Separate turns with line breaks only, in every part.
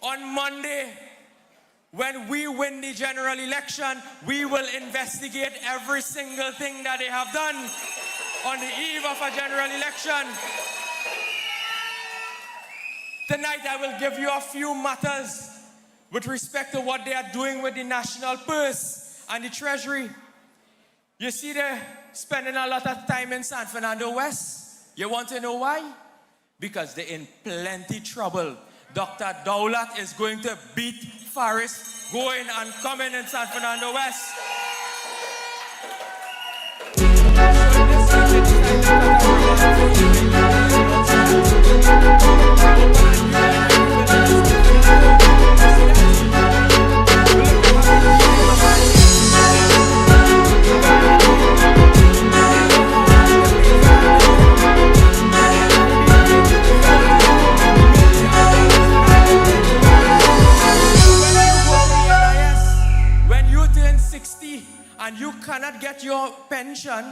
On Monday, when we win the general election, we will investigate every single thing that they have done on the eve of a general election. Tonight, I will give you a few matters with respect to what they are doing with the national purse and the treasury. You see, they're spending a lot of time in San Fernando West. You want to know why? Because they're in plenty trouble. Dr. Dowlat is going to beat Faris going and coming in San Fernando West. And you cannot get your pension,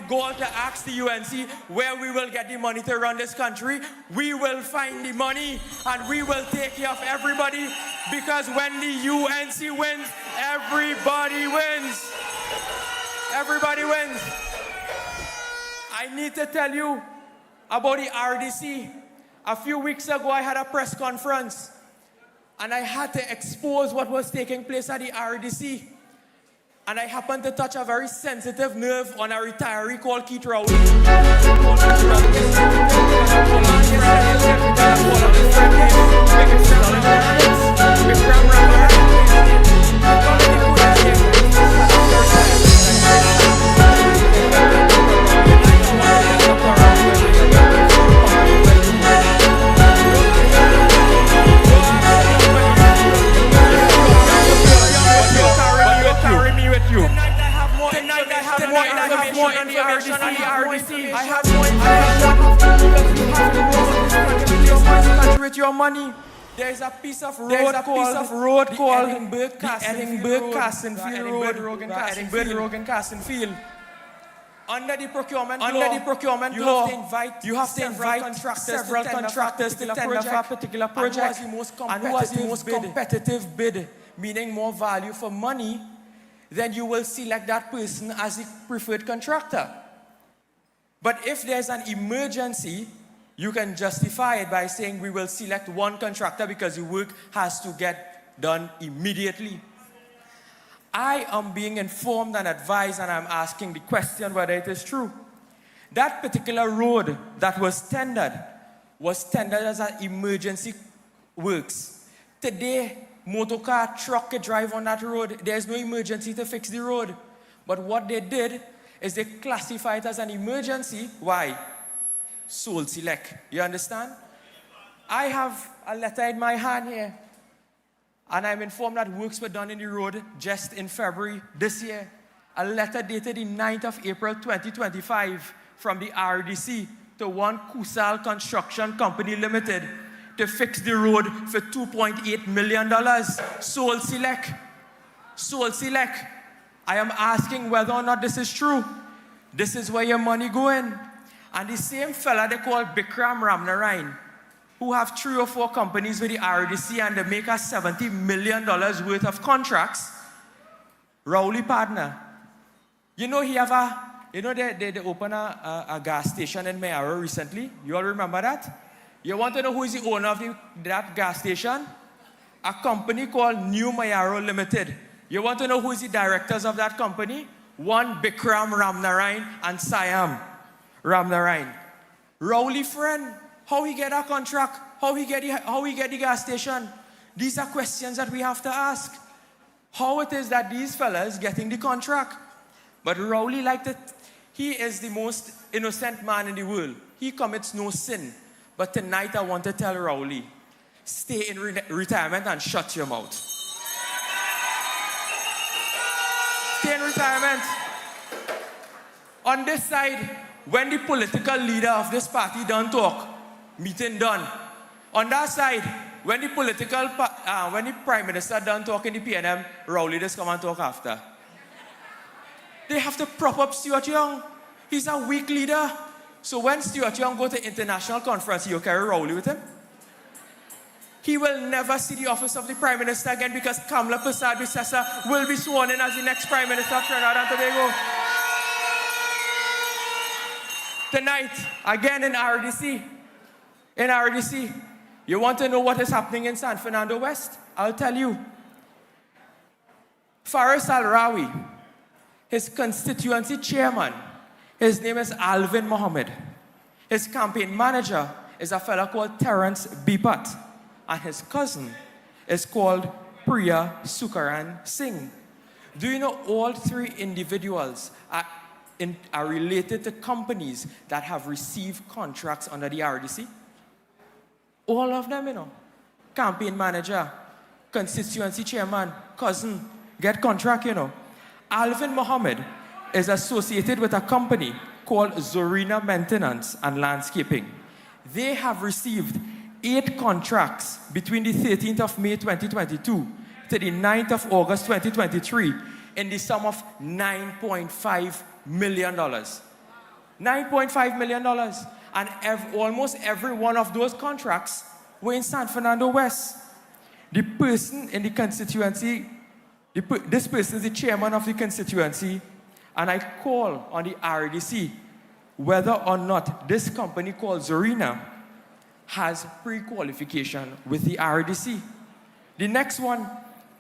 goal to ask the UNC where we will get the money to run this country. We will find the money and we will take care of everybody, because when the UNC wins, everybody wins. Everybody wins. I need to tell you about the RDC. A few weeks ago, I had a press conference and I had to expose what was taking place at the RDC. And I happened to touch a very sensitive nerve on a retiree called Keith Rowley. With your money, there's a piece of road called the Edinburgh-Cassenfield Road. Under the procurement law, you have to invite several contractors to tender for a particular project. And who has the most competitive bid, meaning more value for money, then you will select that person as the preferred contractor. But if there's an emergency, you can justify it by saying we will select one contractor because the work has to get done immediately. I am being informed and advised, and I'm asking the question whether it is true. That particular road that was tendered as an emergency works. Today, motor car, truck can drive on that road. There's no emergency to fix the road. But what they did is they classify it as an emergency. Why? Sole select. You understand? I have a letter in my hand here, and I'm informed that works were done in the road just in February this year. A letter dated the 9th of April 2025 from the RDC to one Kusal Construction Company Limited to fix the road for $2.8 million. Sole select. Sole select. I am asking whether or not this is true. This is where your money going. And the same fella they call Bikram Ramnarain, who have 3 or 4 companies with the RDC and they make us $70 million worth of contracts, Rowley partner. You know, they opened a gas station in Mayaro recently. You all remember that? You want to know who is the owner of that gas station? A company called New Mayaro Limited. You want to know who is the directors of that company? One Bikram Ramnarain and Siam Ramnarain. Rowley friend, how he get a contract? How he get the gas station? These are questions that we have to ask. How it is that these fellas getting the contract? But Rowley he is the most innocent man in the world. He commits no sin. But tonight I want to tell Rowley, stay in retirement and shut your mouth. Stay in retirement. On this side, when the political leader of this party done talk, meeting done. On that side, when the when the prime minister done talking the PNM, Rowley leaders come and talk after. They have to prop up Stuart Young. He's a weak leader. So when Stuart Young go to international conference, he'll carry Rowley with him. He will never see the office of the Prime Minister again because Kamala Persad-Bissessar will be sworn in as the next Prime Minister of Trinidad and Tobago. Tonight, again in RDC, you want to know what is happening in San Fernando West? I'll tell you. Faris Al-Rawi, his constituency chairman, his name is Alvin Mohammed. His campaign manager is a fellow called Terence Bipat. And his cousin is called Priya Sukaran Singh. Do you know all three individuals are related to companies that have received contracts under the RDC? All of them, you know. Campaign manager, constituency chairman, cousin, get contract, you know. Alvin Mohammed is associated with a company called Zorina Maintenance and Landscaping. They have received 8 contracts between the 13th of May 2022 to the 9th of August 2023 in the sum of $9.5 million. $9.5 million. And almost every one of those contracts were in San Fernando West. The person in the constituency, this person is the chairman of the constituency, and I call on the RDC whether or not this company called Zorina has pre-qualification with the RDC. The next one,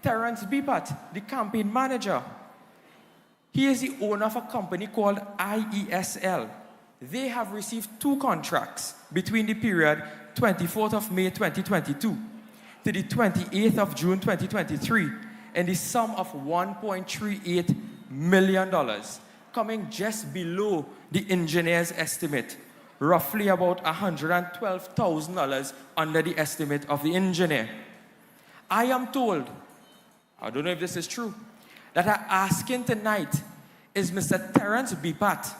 Terence Bipat, the campaign manager. He is the owner of a company called IESL. They have received 2 contracts between the period 24th of May 2022 to the 28th of June 2023 in the sum of $1.38 million, coming just below the engineer's estimate, roughly about $112,000 under the estimate of the engineer. I am told, I don't know if this is true, that I'm asking tonight is Mr. Terence Bipat,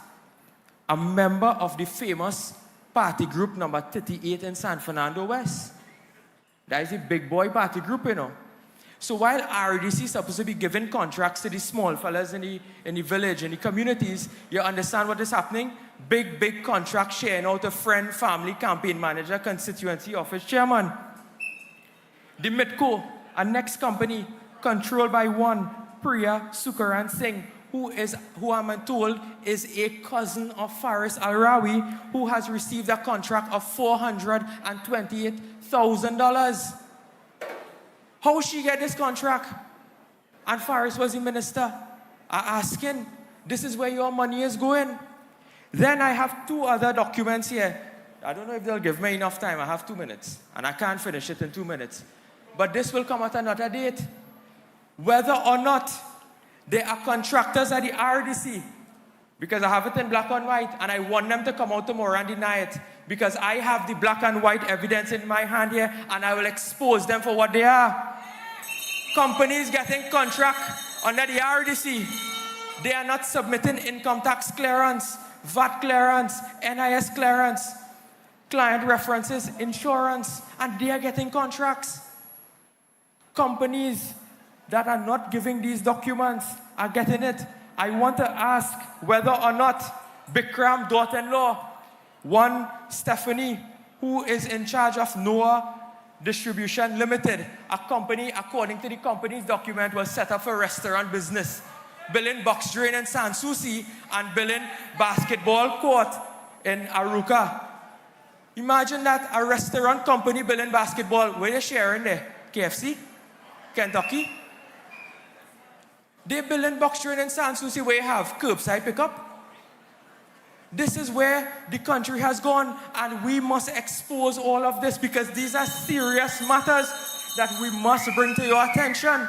a member of the famous party group number 38 in San Fernando West. That is a big boy party group, you know. So while RDC is supposed to be giving contracts to the small fellas in the village, in the communities, you understand what is happening? Big contract sharing out to friend, family, campaign manager, constituency office chairman. The Mitco, a next company controlled by one Priya Sukaran Singh, who I'm told is a cousin of Faris Al-Rawi, who has received a contract of $428,000. How she get this contract? And Faris was the minister. I asking, this is where your money is going. Then I have 2 other documents here. I don't know if they'll give me enough time. I have 2 minutes, and I can't finish it in 2 minutes. But this will come at another date. Whether or not they are contractors at the RDC, because I have it in black and white, and I want them to come out tomorrow and deny it, because I have the black and white evidence in my hand here, and I will expose them for what they are. Companies getting contract under the RDC, they are not submitting income tax clearance, VAT clearance, NIS clearance, client references, insurance, and they are getting contracts. Companies that are not giving these documents are getting it. I want to ask whether or not Bikram, daughter-in-law, one Stephanie, who is in charge of Noah Distribution Limited, a company, according to the company's document, was set up for restaurant business, building box drain in Sanssouci and building basketball court in Arouca. Imagine that, a restaurant company building basketball. Where they sharing there? KFC? Kentucky? They building box drain in Sanssouci where you have curbside pickup. This is where the country has gone, and we must expose all of this because these are serious matters that we must bring to your attention.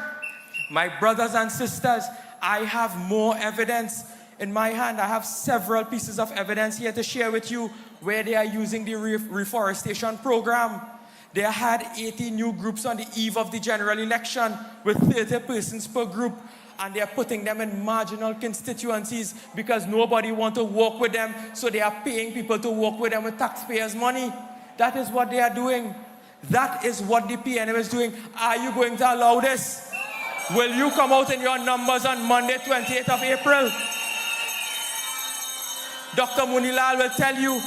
My brothers and sisters, I have more evidence in my hand. I have several pieces of evidence here to share with you where they are using the reforestation program. They had 80 new groups on the eve of the general election with 30 persons per group. and they're putting them in marginal constituencies because nobody wants to work with them, so they are paying people to work with them with taxpayers' money. That is what they are doing. That is what the PNM is doing. Are you going to allow this? Will you come out in your numbers on Monday, 28th of April? Dr. Munilal will tell you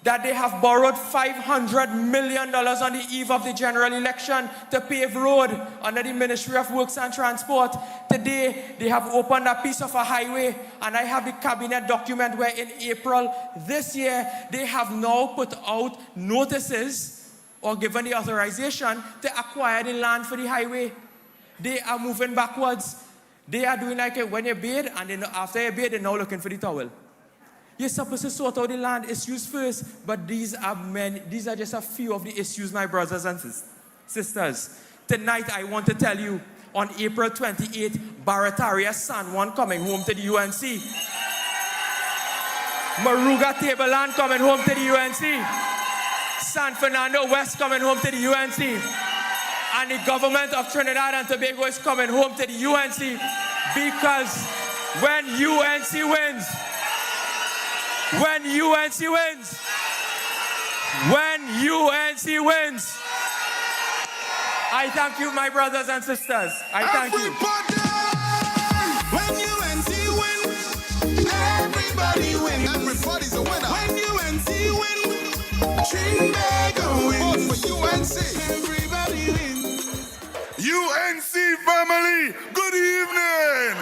that they have borrowed $500 million on the eve of the general election to pave road under the Ministry of Works and Transport. Today, they have opened a piece of a highway, and I have the cabinet document where in April this year, they have now put out notices or given the authorization to acquire the land for the highway. They are moving backwards. They are doing like when you bid, and then after you bid, they're now looking for the towel. You're supposed to sort out the land issues first, but these are just a few of the issues, my brothers and sisters. Tonight, I want to tell you, on April 28th, Barrackpore San Juan coming home to the UNC. Maruga Tableland coming home to the UNC. San Fernando West coming home to the UNC. And the government of Trinidad and Tobago is coming home to the UNC, because when UNC wins, I thank you, my brothers and sisters. I thank you.
When UNC wins, everybody wins. Everybody's a winner. When UNC wins, Trinidad wins. For UNC, everybody wins.
UNC family, good evening.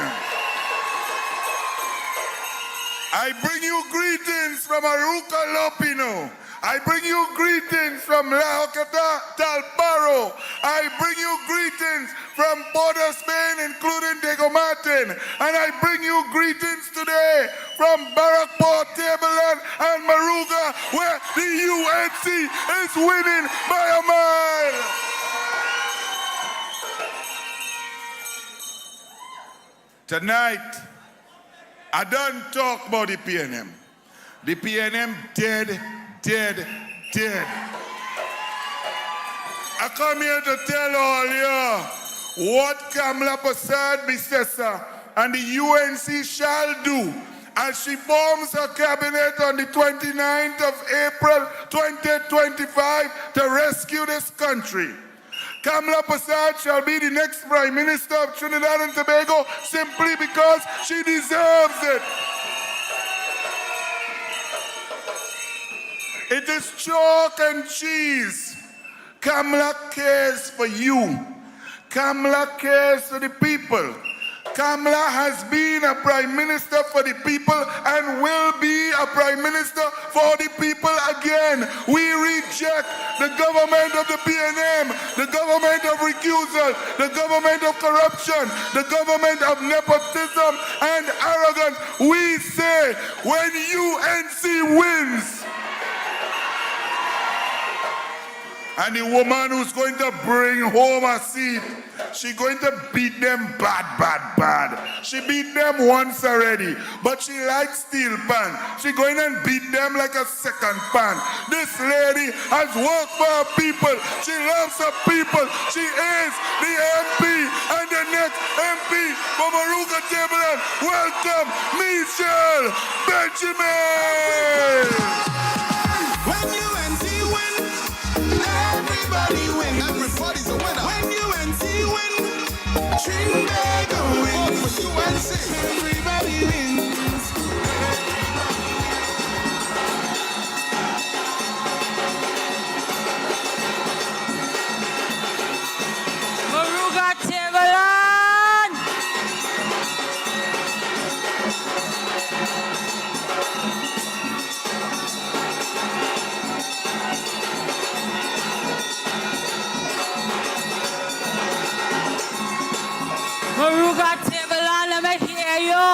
I bring you greetings from Aruca Lopino. I bring you greetings from La Hocata Talparo. I bring you greetings from Port of Spain, including Diego Martin. And I bring you greetings today from Barrackpore, Tableland, and Maruga, where the UNC is winning by a mile. Tonight, I don't talk about the PNM. The PNM dead. I come here to tell all you what Kamala Prasad Bisesa and the UNC shall do as she forms her cabinet on the 29th of April 2025 to rescue this country. Kamala Prasad shall be the next Prime Minister of Trinidad and Tobago simply because she deserves it. It is chalk and cheese. Kamala cares for you. Kamala cares for the people. Kamala has been a Prime Minister for the people and will be a Prime Minister for the people again. We reject the government of the PNM, the government of recusal, the government of corruption, the government of nepotism and arrogance. We say when UNC wins, and the woman who's going to bring home a seat, she's going to beat them bad. She beat them once already, but she likes steel pan. She's going to beat them like a second pan. This lady has worked for her people. She loves her people. She is the MP and the next MP for Maruga Tableland. Welcome, Michelle Benjamin.
When UNC wins, everybody wins. Everybody's a winner. When UNC wins, Trinidad wins. For UNC, everybody wins.
Maruga Tableland! Maruga Tableland, let me hear you.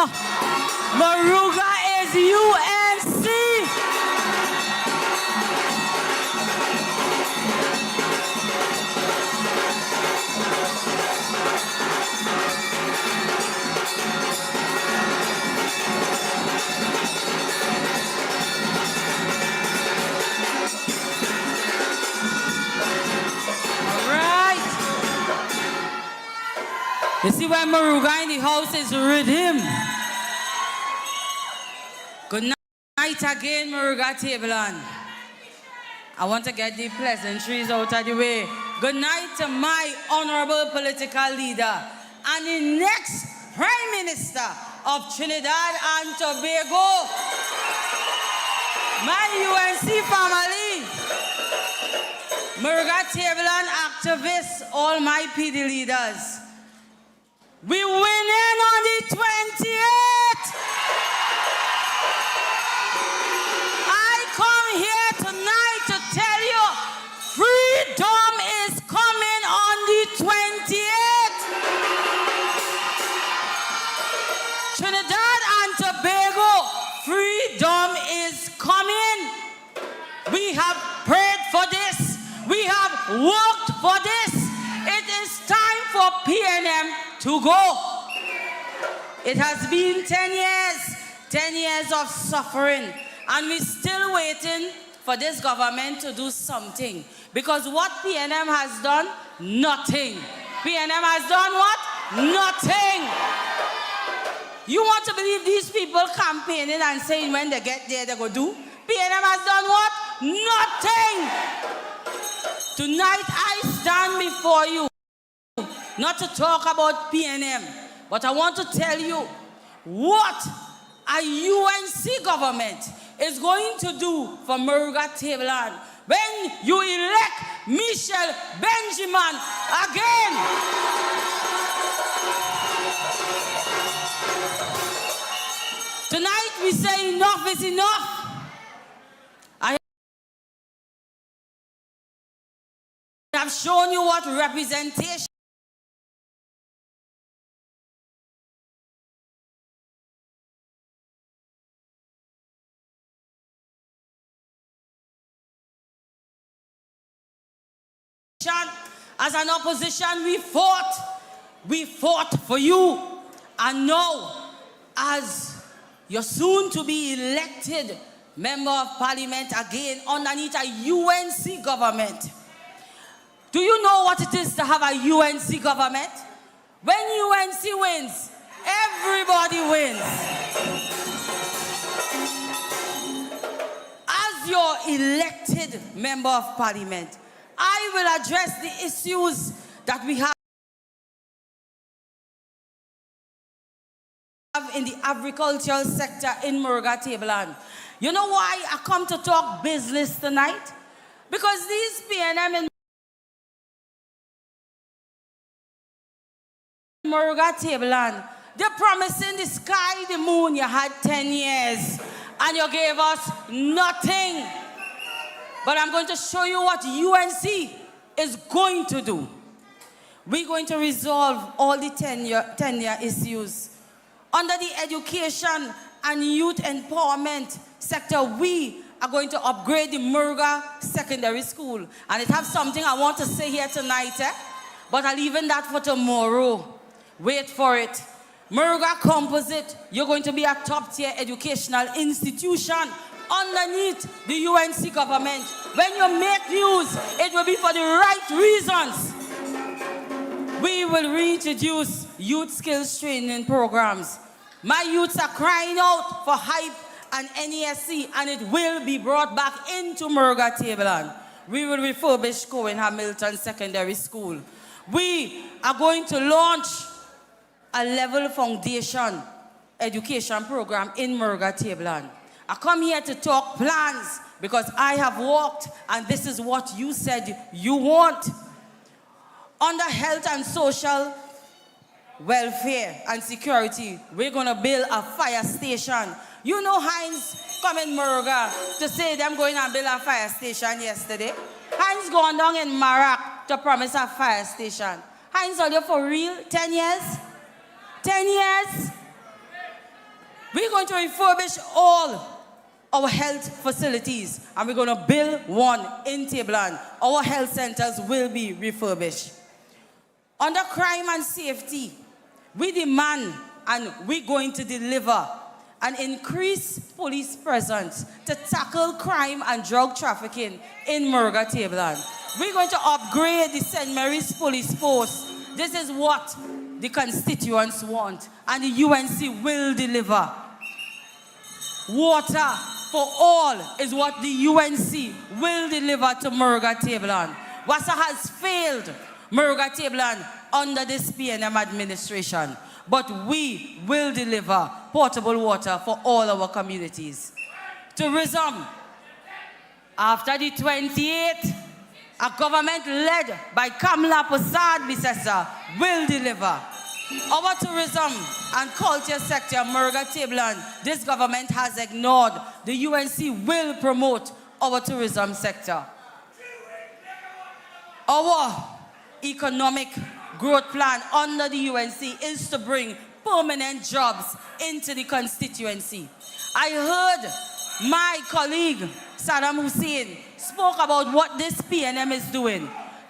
Maruga is UNC. All right. You see, when Maruga in the house is rhythm. Good night again, Maruga Tableland. I want to get the pleasantries out of the way. Good night to my honorable political leader and the next Prime Minister of Trinidad and Tobago, my UNC family, Maruga Tableland activists, all my PD leaders. We winning on the 28th. I come here tonight to tell you, freedom is coming on the 28th. Trinidad and Tobago, freedom is coming. We have prayed for this. We have worked for this. It is time for PNM to go. It has been 10 years of suffering, and we're still waiting for this government to do something. Because what PNM has done, nothing. PNM has done what? Nothing. You want to believe these people campaigning and saying when they get there, they go do? PNM has done what? Nothing. Tonight I stand before you, not to talk about PNM, but I want to tell you what a UNC government is going to do for Maruga Tableland when you elect Michelle Benjamin again. Tonight we say enough is enough. I have shown you what representation as an opposition. We fought for you, and now as your soon to be elected member of parliament again underneath a UNC government. Do you know what it is to have a UNC government? When UNC wins, everybody wins. As your elected member of parliament, I will address the issues that we have in the agricultural sector in Maruga Tableland. You know why I come to talk business tonight? Because these PNM in Maruga Tableland, they're promising the sky, the moon. You had 10 years and you gave us nothing. But I'm going to show you what UNC is going to do. We're going to resolve all the tenure issues. Under the education and youth empowerment sector, we are going to upgrade the Maruga Secondary School. And it has something I want to say here tonight, but I'll leave that for tomorrow. Wait for it. Maruga Composite, you're going to be a top-tier educational institution underneath the UNC government. When you make news, it will be for the right reasons. We will reintroduce youth skills training programs. My youths are crying out for hype and NESC, and it will be brought back into Maruga Tableland. We will refurbish Cohen Hamilton Secondary School. We are going to launch a level foundation education program in Maruga Tableland. I come here to talk plans because I have walked, and this is what you said you want. Under health and social welfare and security, we're going to build a fire station. You know Heinz come in Maruga to say them going and build a fire station yesterday. Heinz gone down in Marak to promise a fire station. Heinz, are you for real? 10 years? 10 years? We're going to refurbish all our health facilities, and we're going to build one in Tableland. Our health centers will be refurbished. Under crime and safety, we demand and we're going to deliver an increased police presence to tackle crime and drug trafficking in Maruga Tableland. We're going to upgrade the St. Mary's Police Force This is what the constituents want, and the UNC will deliver. Water for all is what the UNC will deliver to Murga Tableland. Wassa has failed Murga Tableland under this PNM administration, but we will deliver potable water for all our communities. Tourism. After the 28th, a government led by Kamla Prasad Bisesa will deliver. Our tourism and culture sector, Murga Tableland, this government has ignored. The UNC will promote our tourism sector. Our economic growth plan under the UNC is to bring permanent jobs into the constituency. I heard my colleague, Saddam Hussein, spoke about what this PNM is doing.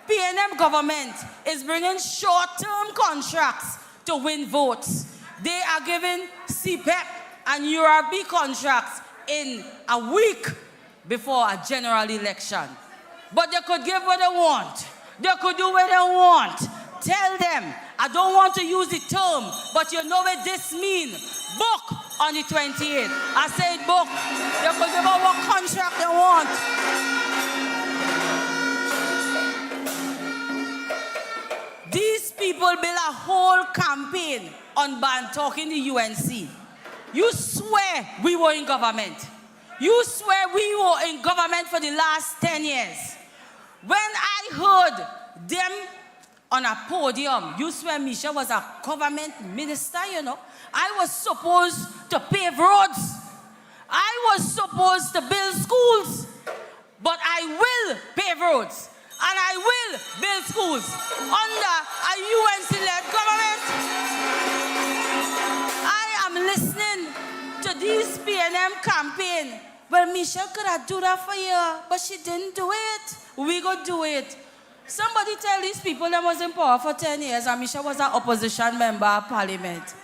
PNM government is bringing short-term contracts to win votes. They are giving CPEP and URB contracts in a week before a general election. But they could give what they want. They could do what they want. Tell them, I don't want to use the term, but you know what this means. Book on the 28th. I said book. They could give out what contract they want. These people build a whole campaign on ban talking the UNC. You swear we were in government. You swear we were in government for the last 10 years. When I heard them on a podium, you swear Misha was a government minister, you know. I was supposed to pave roads. I was supposed to build schools. But I will pave roads. And I will build schools under a UNC-led government. I am listening to this PNM campaign. Well, Michelle could have do that for you, but she didn't do it. We go do it. Somebody tell these people that was in power for 10 years and Michelle was an opposition member of parliament.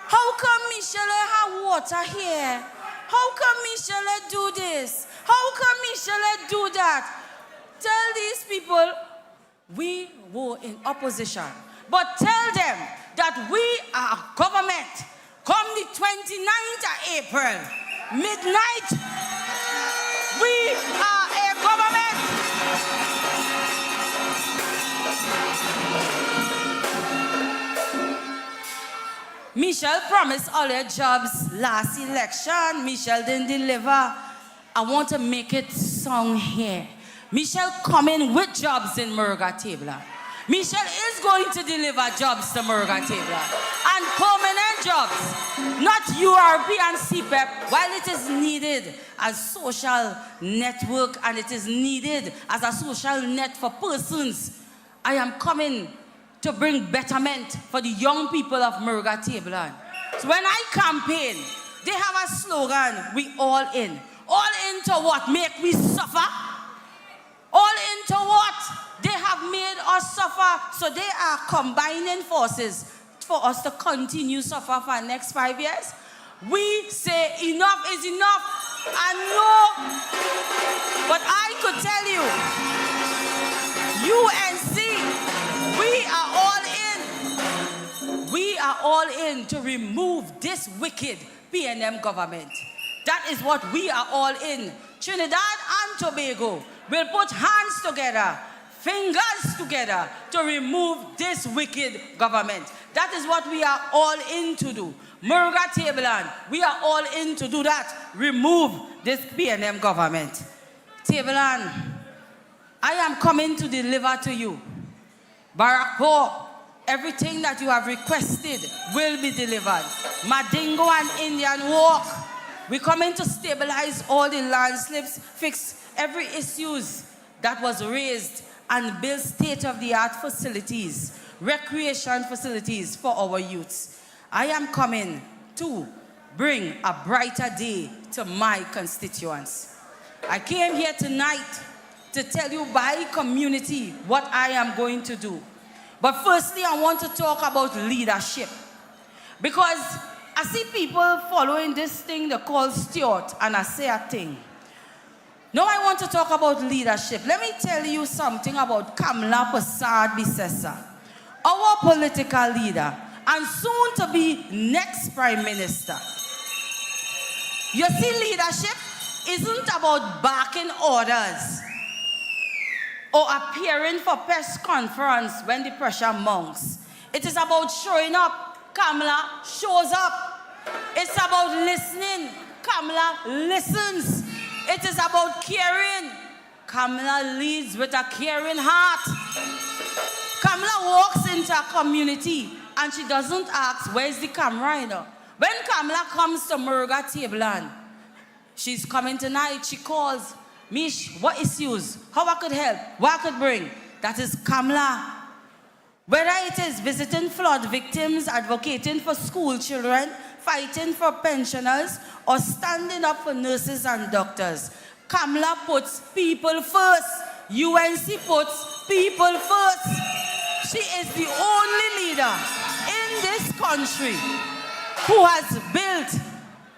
How come Michelle have water here? How come Michelle do this? How come Michelle do that? Tell these people we were in opposition. But tell them that we are a government. Come the 29th of April, midnight, we are a government. Michelle promised all her jobs last election. Michelle didn't deliver. I want to make it sound here. Michelle coming with jobs in Murga Tableland. Michelle is going to deliver jobs to Murga Tableland. And permanent jobs, not URB and CPEP, while it is needed as social network and it is needed as a social net for persons. I am coming to bring betterment for the young people of Murga Tableland. So when I campaign, they have a slogan, we all in. All into what? Make we suffer? All into what? They have made us suffer, so they are combining forces for us to continue suffer for the next 5 years. We say enough is enough, and no. But I could tell you, UNC, we are all in to remove this wicked PNM government. That is what we are all in. Trinidad and Tobago will put hands together, fingers together to remove this wicked government. That is what we are all in to do. Murga Tableland, we are all in to do that. Remove this PNM government. Tableland, I am coming to deliver to you. Barrackpore, everything that you have requested will be delivered. Madingo and Indian Walk, we're coming to stabilize all the landslips, fix every issues that was raised and build state-of-the-art facilities, recreation facilities for our youths. I am coming to bring a brighter day to my constituents. I came here tonight to tell you by community what I am going to do. But firstly, I want to talk about leadership. Because I see people following this thing they call Stuart, and I say a thing. Now I want to talk about leadership. Let me tell you something about Kamla Prasad Bisesa. our political leader, and soon to be next Prime Minister. You see, leadership isn't about barking orders or appearing for press conference when the pressure mounts. It is about showing up. Kamala shows up. It's about listening. Kamala listens. It is about caring. Kamala leads with a caring heart. Kamala walks into a community and she doesn't ask, where's the camera? When Kamala comes to Murga Tableland, she's coming tonight, she calls, Mish, what issues? How I could help? What I could bring? That is Kamala. Whether it is visiting flood victims, advocating for school children, fighting for pensioners, or standing up for nurses and doctors, Kamala puts people first. UNC puts people first. She is the only leader in this country who has built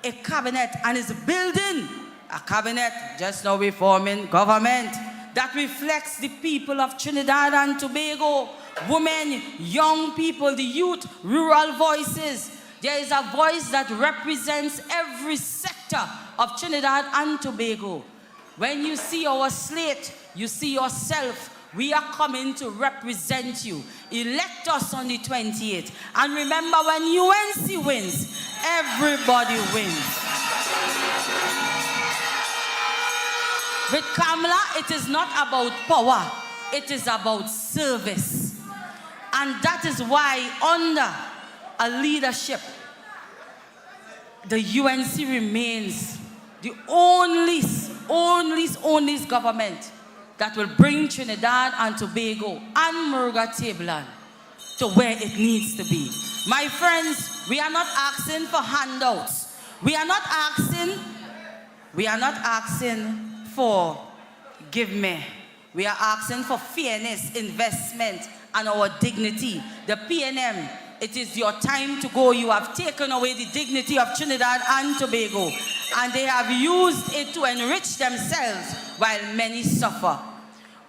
a cabinet and is building a cabinet, just now we're forming government, that reflects the people of Trinidad and Tobago, women, young people, the youth, rural voices. There is a voice that represents every sector of Trinidad and Tobago. When you see our slate, you see yourself. We are coming to represent you. Elect us on the 28th. And remember, when UNC wins, everybody wins. With Kamala, it is not about power. It is about service. And that is why under a leadership, the UNC remains the only government that will bring Trinidad and Tobago and Murga Tableland to where it needs to be. My friends, we are not asking for handouts. We are not asking for give me. We are asking for fairness, investment, and our dignity. The PNM, it is your time to go. You have taken away the dignity of Trinidad and Tobago, and they have used it to enrich themselves while many suffer.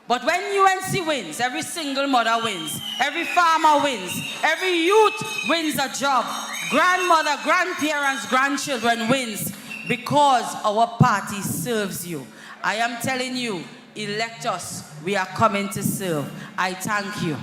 But when UNC wins, every single mother wins, every farmer wins, every youth wins a job, grandmother, grandparents, grandchildren wins, because our party serves you. I am telling you, elect us. We are coming to serve. I thank you.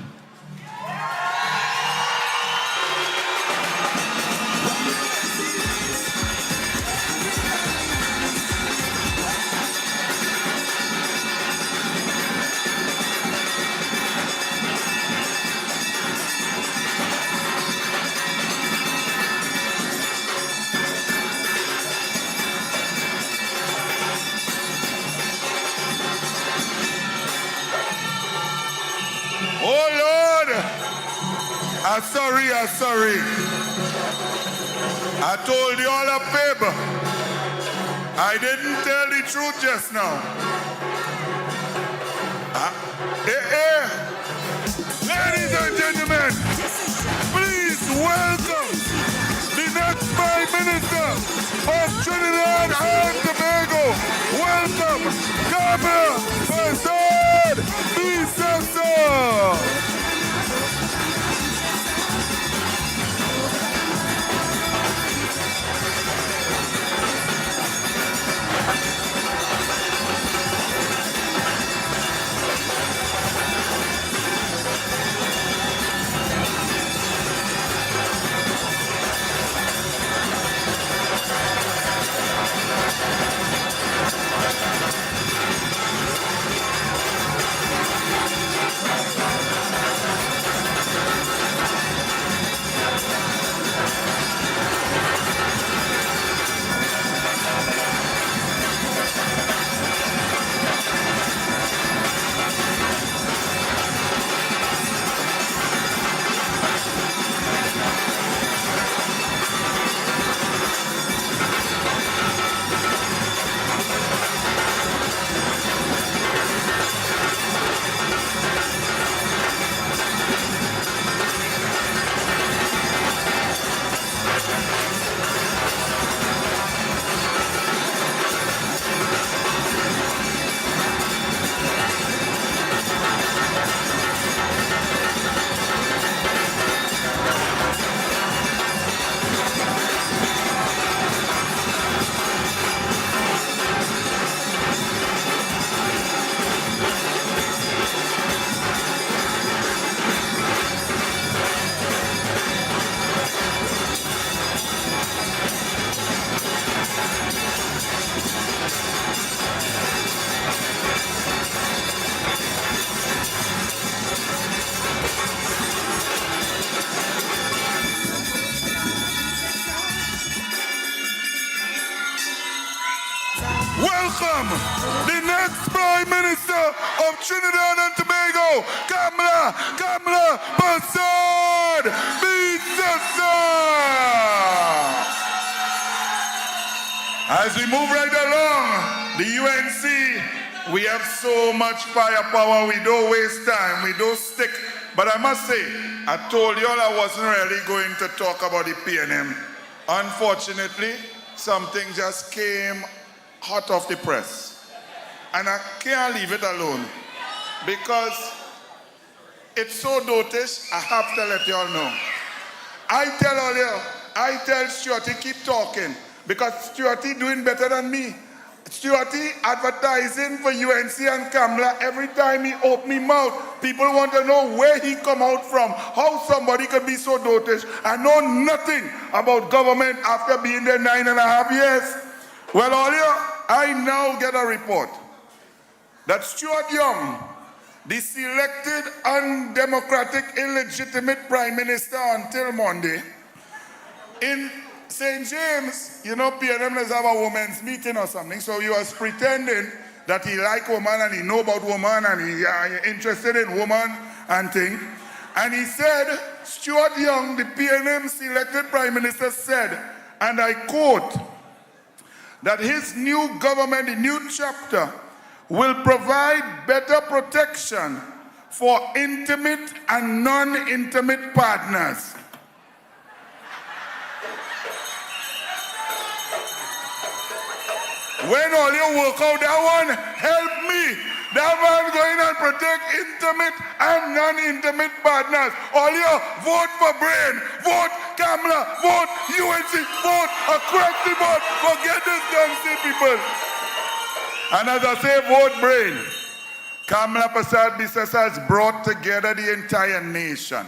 Oh Lord, I'm sorry. I told you all a fib. I didn't tell the truth just now. Ladies and gentlemen, please welcome the next Prime Minister of Trinidad and Tobago. Welcome, Kamala Persad Bissessor. welcome the next Prime Minister of Trinidad and Tobago, Kamala Persad-Bissessar. As we move right along, the UNC, we have so much firepower, we don't waste time, we don't stick. But I must say, I told you all I wasn't really going to talk about the PNM. Unfortunately, something just came hot off the press. And I can't leave it alone. Because it's so dotish, I have to let you all know. I tell Stuarty, keep talking. Because Stuarty doing better than me. Stuarty advertising for UNC and Kamala. Every time he open his mouth, people want to know where he come out from. How somebody could be so dotish and know nothing about government after being there 9.5 years. Well, I now get a report that Stuart Young, the selected undemocratic, illegitimate Prime Minister until Monday, in St. James, you know, PNM does have a women's meeting or something, so he was pretending that he like woman and he know about woman and he interested in woman and thing. And he said, Stuart Young, the PNM selected Prime Minister, said, and I quote, that his new government, the new chapter, will provide better protection for intimate and non-intimate partners. When all you work out that one, help me. That man going and protect intimate and non-intimate partners. All you vote for Brain, vote Kamala, vote UNC, vote across the board. Forget this damn shit, people. And as I say, vote Brain. Kamala Persad-Bissessar has brought together the entire nation.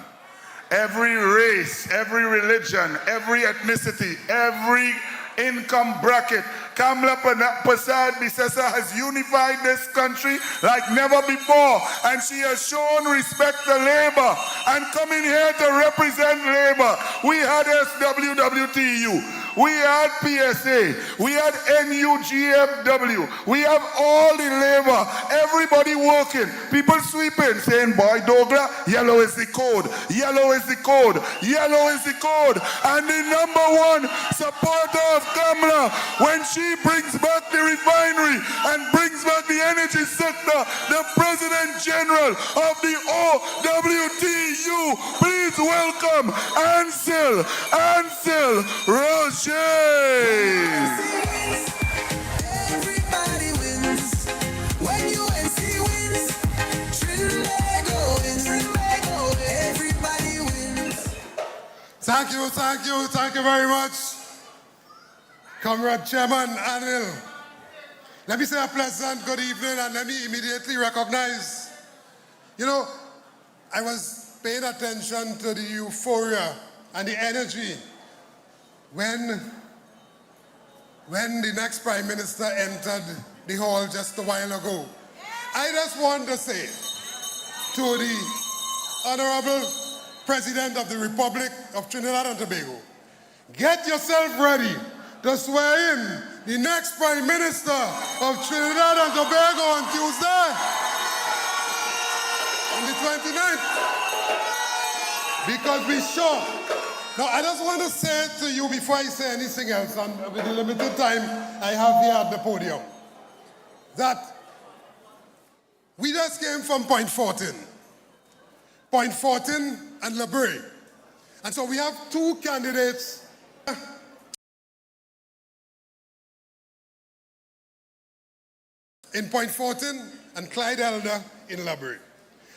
Every race, every religion, every ethnicity, every income bracket. Kamala Persad-Bissessar has unified this country like never before, and she has shown respect to labor and coming here to represent labor. We had SWWTU, we had PSA, we had NUGFW, we have all the labor, everybody working, people sweeping, saying, boy, Douglas, yellow is the code, yellow is the code, yellow is the code. And the #1 supporter of Kamala, when she brings back the refinery and brings back the energy sector, the President General of the OWTU, please welcome Ansel Rochard.
Everybody wins when UNC wins. Trinbago wins. Everybody wins.
Thank you very much, Comrade Chairman Anil. Let me say a pleasant good evening and let me immediately recognize, you know, I was paying attention to the euphoria and the energy when the next Prime Minister entered the hall just a while ago. I just want to say to the Honorable President of the Republic of Trinidad and Tobago, get yourself ready to swear in the next Prime Minister of Trinidad and Tobago on Tuesday, on the 29th, because we sure. Now, I just want to say to you before I say anything else, and with the limited time I have here at the podium, that we just came from Point 14 and La Brea. And so we have two candidates in Point 14 and Clyde Elder in La Brea.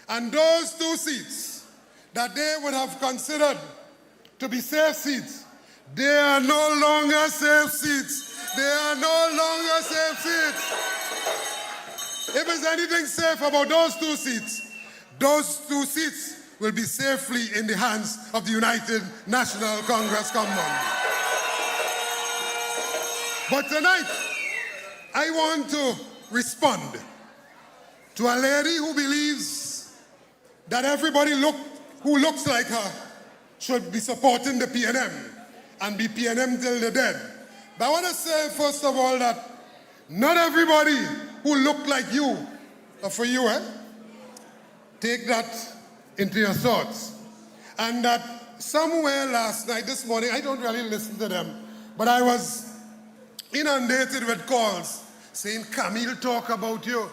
And those two seats that they would have considered to be safe seats, they are no longer safe seats. They are no longer safe seats. If there's anything safe about those two seats will be safely in the hands of the United National Congress come Monday. But tonight, I want to respond to a lady who believes that everybody who looks like her should be supporting the PNM and be PNM till the dead. But I want to say, first of all, that Not everybody who look like you are for you, eh? Take that into your thoughts. And that somewhere last night, this morning, I don't really listen to them, but I was inundated with calls saying, Camille talk about you.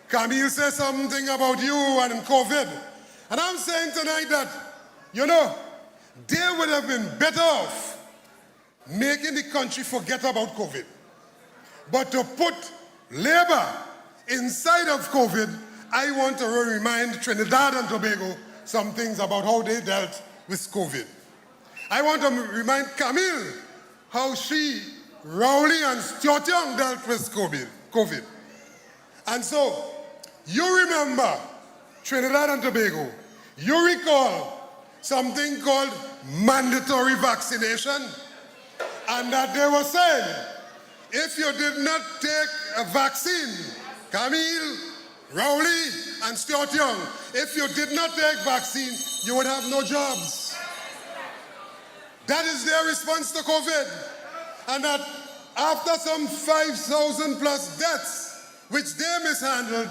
Camille said something about you and COVID. And I'm saying tonight that, they would have been better off making the country forget about COVID. But to put labor inside of COVID, I want to remind Trinidad and Tobago some things about how they dealt with COVID. I want to remind Camille how she, Rowley, and Stuart Young dealt with COVID. And so, you remember Trinidad and Tobago. You recall something called mandatory vaccination, and that they were saying, if you did not take a vaccine, Camille, Rowley, and Stuart Young, if you did not take vaccine, you would have no jobs. That is their response to COVID. And that after some 5,000 plus deaths, which they mishandled,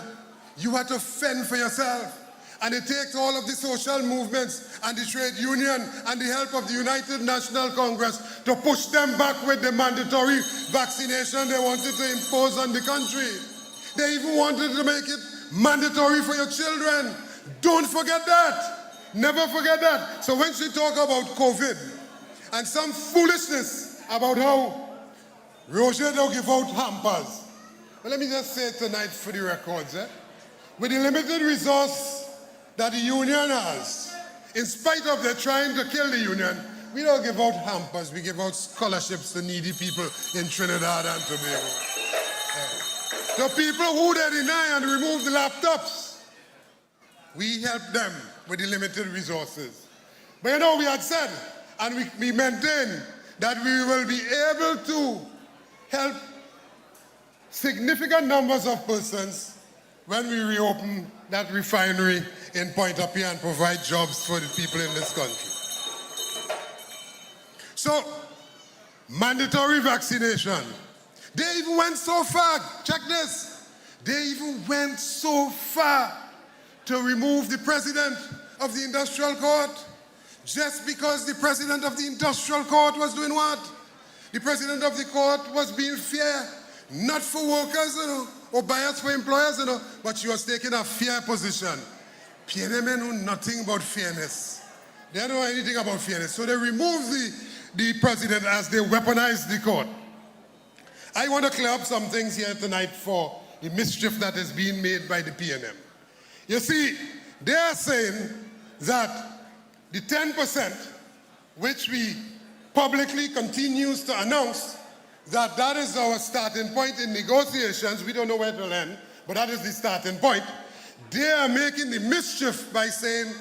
you had to fend for yourself. And it takes all of the social movements and the trade union and the help of the United National Congress to push them back with the mandatory vaccination they wanted to impose on the country. They even wanted to make it mandatory for your children. Don't forget that. Never forget that. So when she talk about COVID and some foolishness about how Rochard don't give out hampers, well, let me just say tonight for the records, with the limited resource that the union has, in spite of their trying to kill the union, we don't give out hampers, we give out scholarships to needy people in Trinidad and Tobago. The people who they deny and remove the laptops, we help them with the limited resources. But we had said, and we maintain, that we will be able to help significant numbers of persons when we reopen that refinery in Point-à-Pied and provide jobs for the people in this country. So, mandatory vaccination. They even went so far, check this, they even went so far to remove the president of the industrial court, just because the president of the industrial court was doing what? The president of the court was being fair, not for workers, or biased for employers, but she was taking a fair position. PNM know nothing about fairness. They don't know anything about fairness. So they removed the president as they weaponized the court. I want to clear up some things here tonight for the mischief that is being made by the PNM. You see, they are saying that the 10%, which we publicly continues to announce, that is our starting point in negotiations. We don't know where to land, but that is the starting point. They are making the mischief by saying,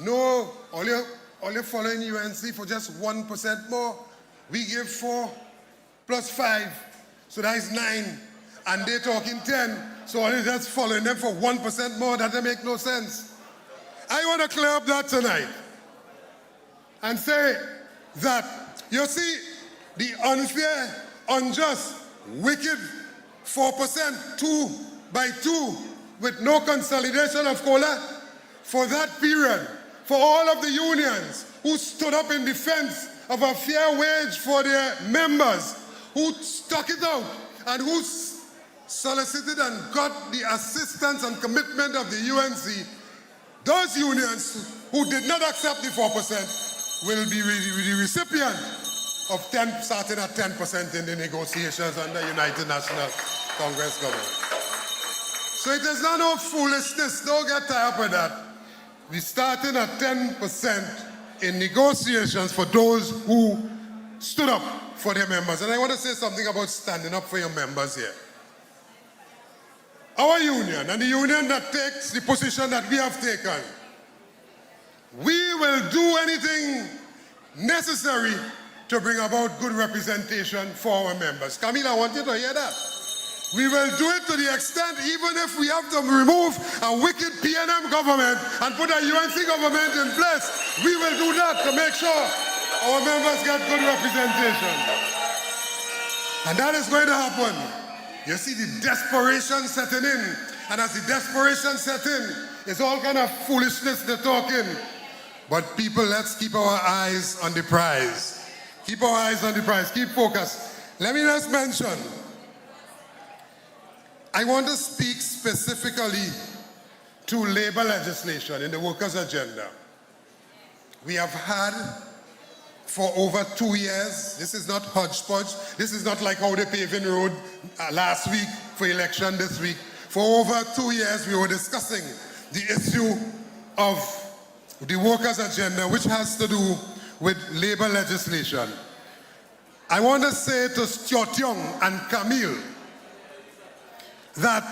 no, all you're following UNC for just 1% more. We give 4 plus 5, so that is 9. And they're talking 10, so all you're just following them for 1% more. That doesn't make no sense. I want to clear up that tonight and say that, you see, the unfair, unjust, wicked 4%, 2 by 2, with no consolidation of COLA, for that period, for all of the unions who stood up in defense of a fair wage for their members, who stuck it out, and who solicited and got the assistance and commitment of the UNC, those unions who did not accept the 4% will be the recipient of starting at 10% in the negotiations under United National Congress government. So it is not no foolishness, don't get tied up with that. We're starting at 10% in negotiations for those who stood up for their members. And I want to say something about standing up for your members here. Our union, and the union that takes the position that we have taken, we will do anything necessary to bring about good representation for our members. Camille, I want you to hear that. We will do it to the extent, even if we have to remove a wicked PNM government and put a UNC government in place, we will do that to make sure our members get good representation. And that is going to happen. You see the desperation setting in. And as the desperation set in, it's all kind of foolishness they're talking. But people, let's keep our eyes on the prize. Keep our eyes on the prize. Keep focused. Let me just mention, I want to speak specifically to labor legislation in the workers' agenda. We have had for over 2 years, this is not hodgepodge, this is not like how they paving road last week for election this week. For over 2 years, we were discussing the issue of the workers' agenda, which has to do with labor legislation. I want to say to Stuart Young and Camille that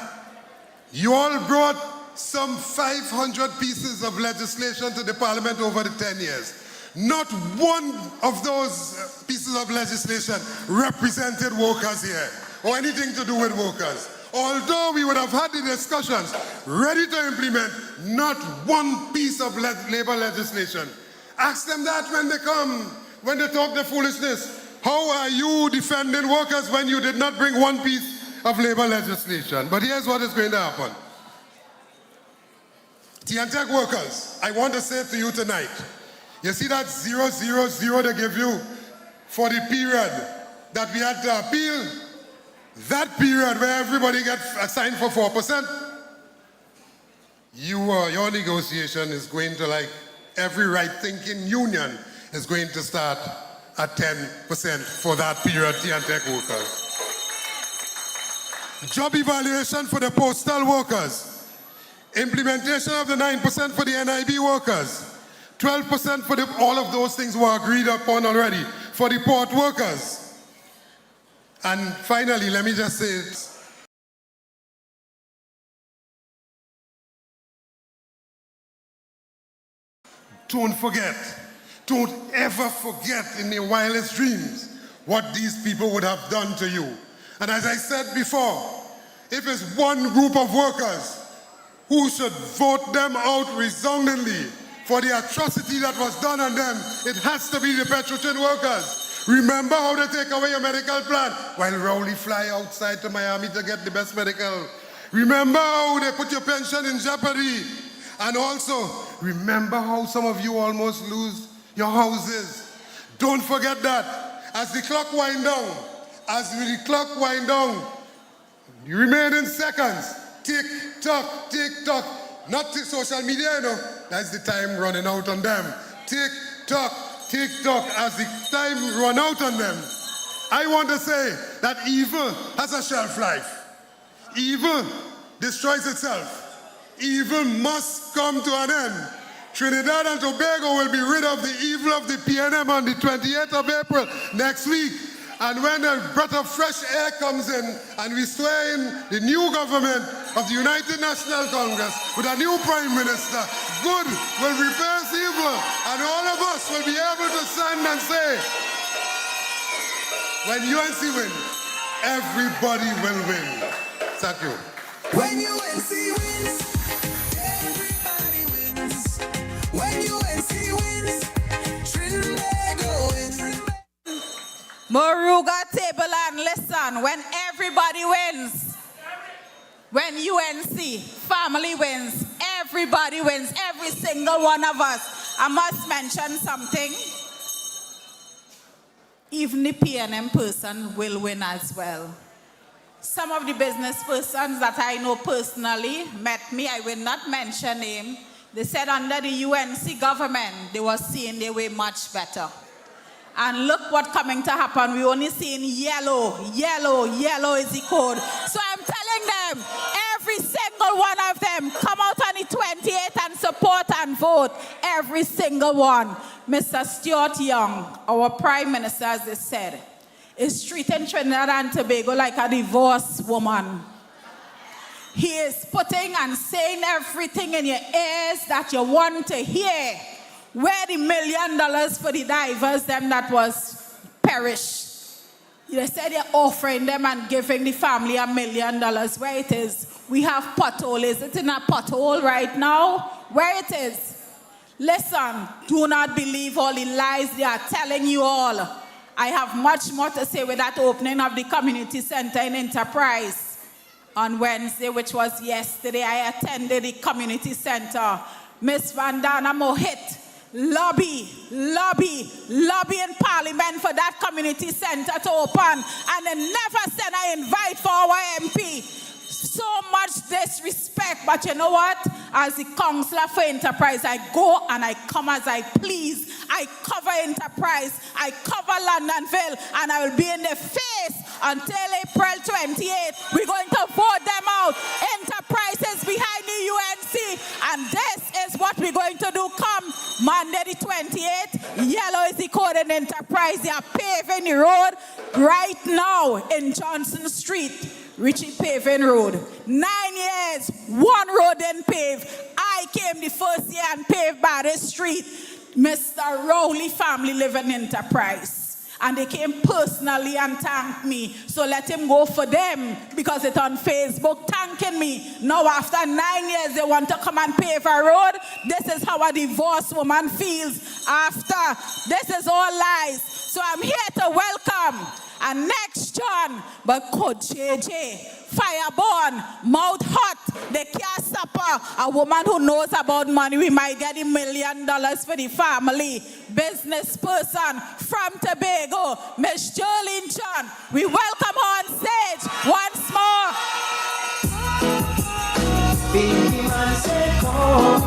you all brought some 500 pieces of legislation to the parliament over the 10 years. Not one of those pieces of legislation represented workers here or anything to do with workers. Although we would have had the discussions ready to implement, not one piece of labor legislation. Ask them that when they come, when they talk the foolishness. How are you defending workers when you did not bring one piece of labor legislation? But here's what is going to happen. TNTech workers, I want to say to you tonight, you see that 000 they give you for the period that we had to appeal? That period where everybody gets assigned for 4%, your negotiation is going to, like every right-thinking union, is going to start at 10% for that period, TNTech workers. Job evaluation for the postal workers. Implementation of the 9% for the NIB workers. 12% for all of those things were agreed upon already for the port workers. And finally, let me just say, don't forget, don't ever forget in your wildest dreams what these people would have done to you. And as I said before, if it's one group of workers who should vote them out resoundingly for the atrocity that was done on them, it has to be the Petrotrin workers. Remember how they take away your medical plan while Rowley fly outside to Miami to get the best medical. Remember how they put your pension in jeopardy. And also, remember how some of you almost lose your houses. Don't forget that. As the clock winds down, you remain in seconds. Tick tock, tick tock. Not social media, you know. That's the time running out on them. Tick tock, tick tock. As the time run out on them, I want to say that evil has a shelf life. Evil destroys itself. Evil must come to an end. Trinidad and Tobago will be rid of the evil of the PNM on the 28th of April next week. And when a breath of fresh air comes in and we swear in the new government of the United National Congress with a new Prime Minister, good will replace evil, and all of us will be able to stand and say, when UNC win, everybody will win. Thank you.
When UNC wins, everybody wins. When UNC wins, Trinbago wins.
Moruga table and listen, when everybody wins, when UNC family wins, everybody wins, every single one of us. I must mention something. Even the PNM person will win as well. Some of the business persons that I know personally met me, I will not mention name. They said under the UNC government, they were seeing their way much better. And look what's coming to happen. We're only seeing yellow. Yellow is the code. So I'm telling them, every single one of them, come out on the 28th and support and vote. Every single one. Mr. Stuart Young, our Prime Minister, as they said, is treating Trinidad and Tobago like a divorced woman. He is putting and saying everything in your ears that you want to hear. Where the $1 million for the divers, them that was perished. They said they're offering them and giving the family $1 million. Where it is? We have pothole. Is it in a pothole right now? Where it is? Listen, do not believe all the lies they are telling you all. I have much more to say with that opening of the community center in Enterprise. on Wednesday, which was yesterday, I attended the community center. Miss Van Dana Mohit, lobby in Parliament for that community center to open, and they never sent an invite for our MP. So much disrespect, but you know what? As the Councillor for Enterprise, I go and I come as I please. I cover Enterprise, I cover Londonville, and I will be in the face until April 28th. We're going to vote them out. Enterprise is behind the UNC, and this is what we're going to do come Monday the 28th. Yellow is the code in Enterprise. They are paving the road right now in Johnson Street. Richie Paving Road. 9 years, one road didn't pave. I came the first year and paved Barrackpore Street. Mr. Rowley family live in Enterprise. And they came personally and thanked me. So let him go for them, because it's on Facebook thanking me. Now after 9 years, they want to come and pave a road. This is how a divorced woman feels after. This is all lies. So I'm here to welcome. And next, John, but Coach JJ, fireborn, mouth hot, they can't stop her. A woman who knows about money, we might get $1 million for the family. Business person from Tobago, Miss Jolene John. We welcome her on stage once more.
Baby man say come,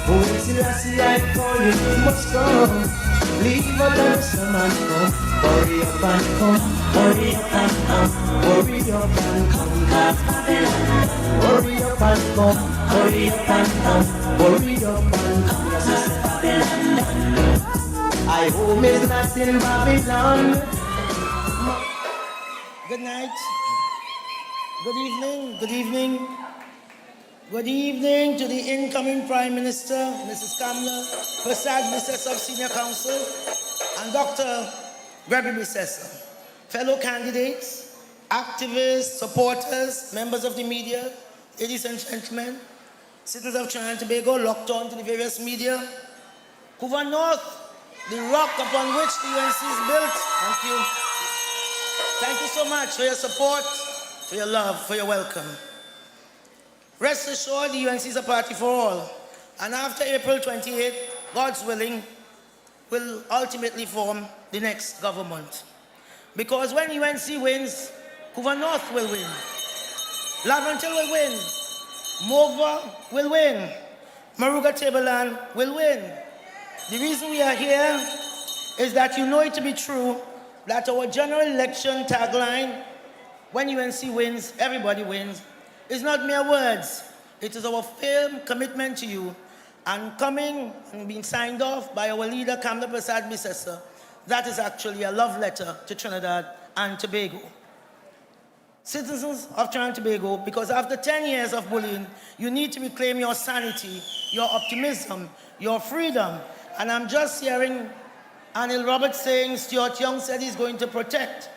oh it's the last life for you must come. Leave a dance and come, hurry up and come, hurry up and come, hurry up and come, hurry up and come, hurry up and come, hurry up and come, I hope it's not in Babylon. Good night. Good evening. Good evening. Good evening to the incoming Prime Minister, Mrs. Kamla Prasad Bissessa of Senior Council, and Dr. Gregory Bissessa. Fellow candidates, activists, supporters, members of the media, ladies and gentlemen, citizens of Trinidad and Tobago locked on to the various media. Couva North, the rock upon which the UNC is built. Thank you. Thank you so much for your support, for your love, for your welcome. Rest assured, the UNC is a party for all. And after April 28th, God's willing, will ultimately form the next government. Because when UNC wins, Couva North will win. Laventille will win. Mova will win. Maruga Tableland will win. The reason we are here is that you know it to be true that our general election tagline, when UNC wins, everybody wins, is not mere words. It is our firm commitment to you, and coming and being signed off by our leader, Kamla Prasad Bissessa, that is actually a love letter to Trinidad and Tobago. Citizens of Trinidad and Tobago, because after 10 years of bullying, you need to reclaim your sanity, your optimism, your freedom. And I'm just hearing Anil Roberts saying Stuart Young said he's going to protect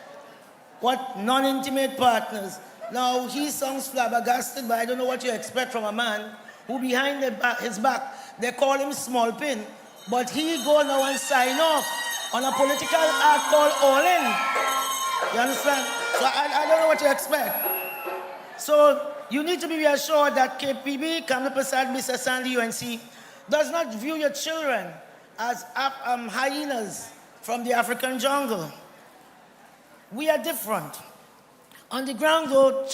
what non-intimate partners. Now, he sounds flabbergasted, but I don't know what you expect from a man who behind his back, they call him Small Pin, but he go now and sign off on a political act called All In. You understand? So I don't know what you expect. So you need to be reassured that KPB, Kamla Prasad Bissessa and the UNC, does not view your children as hyenas from the African jungle. We are different. On the ground, though,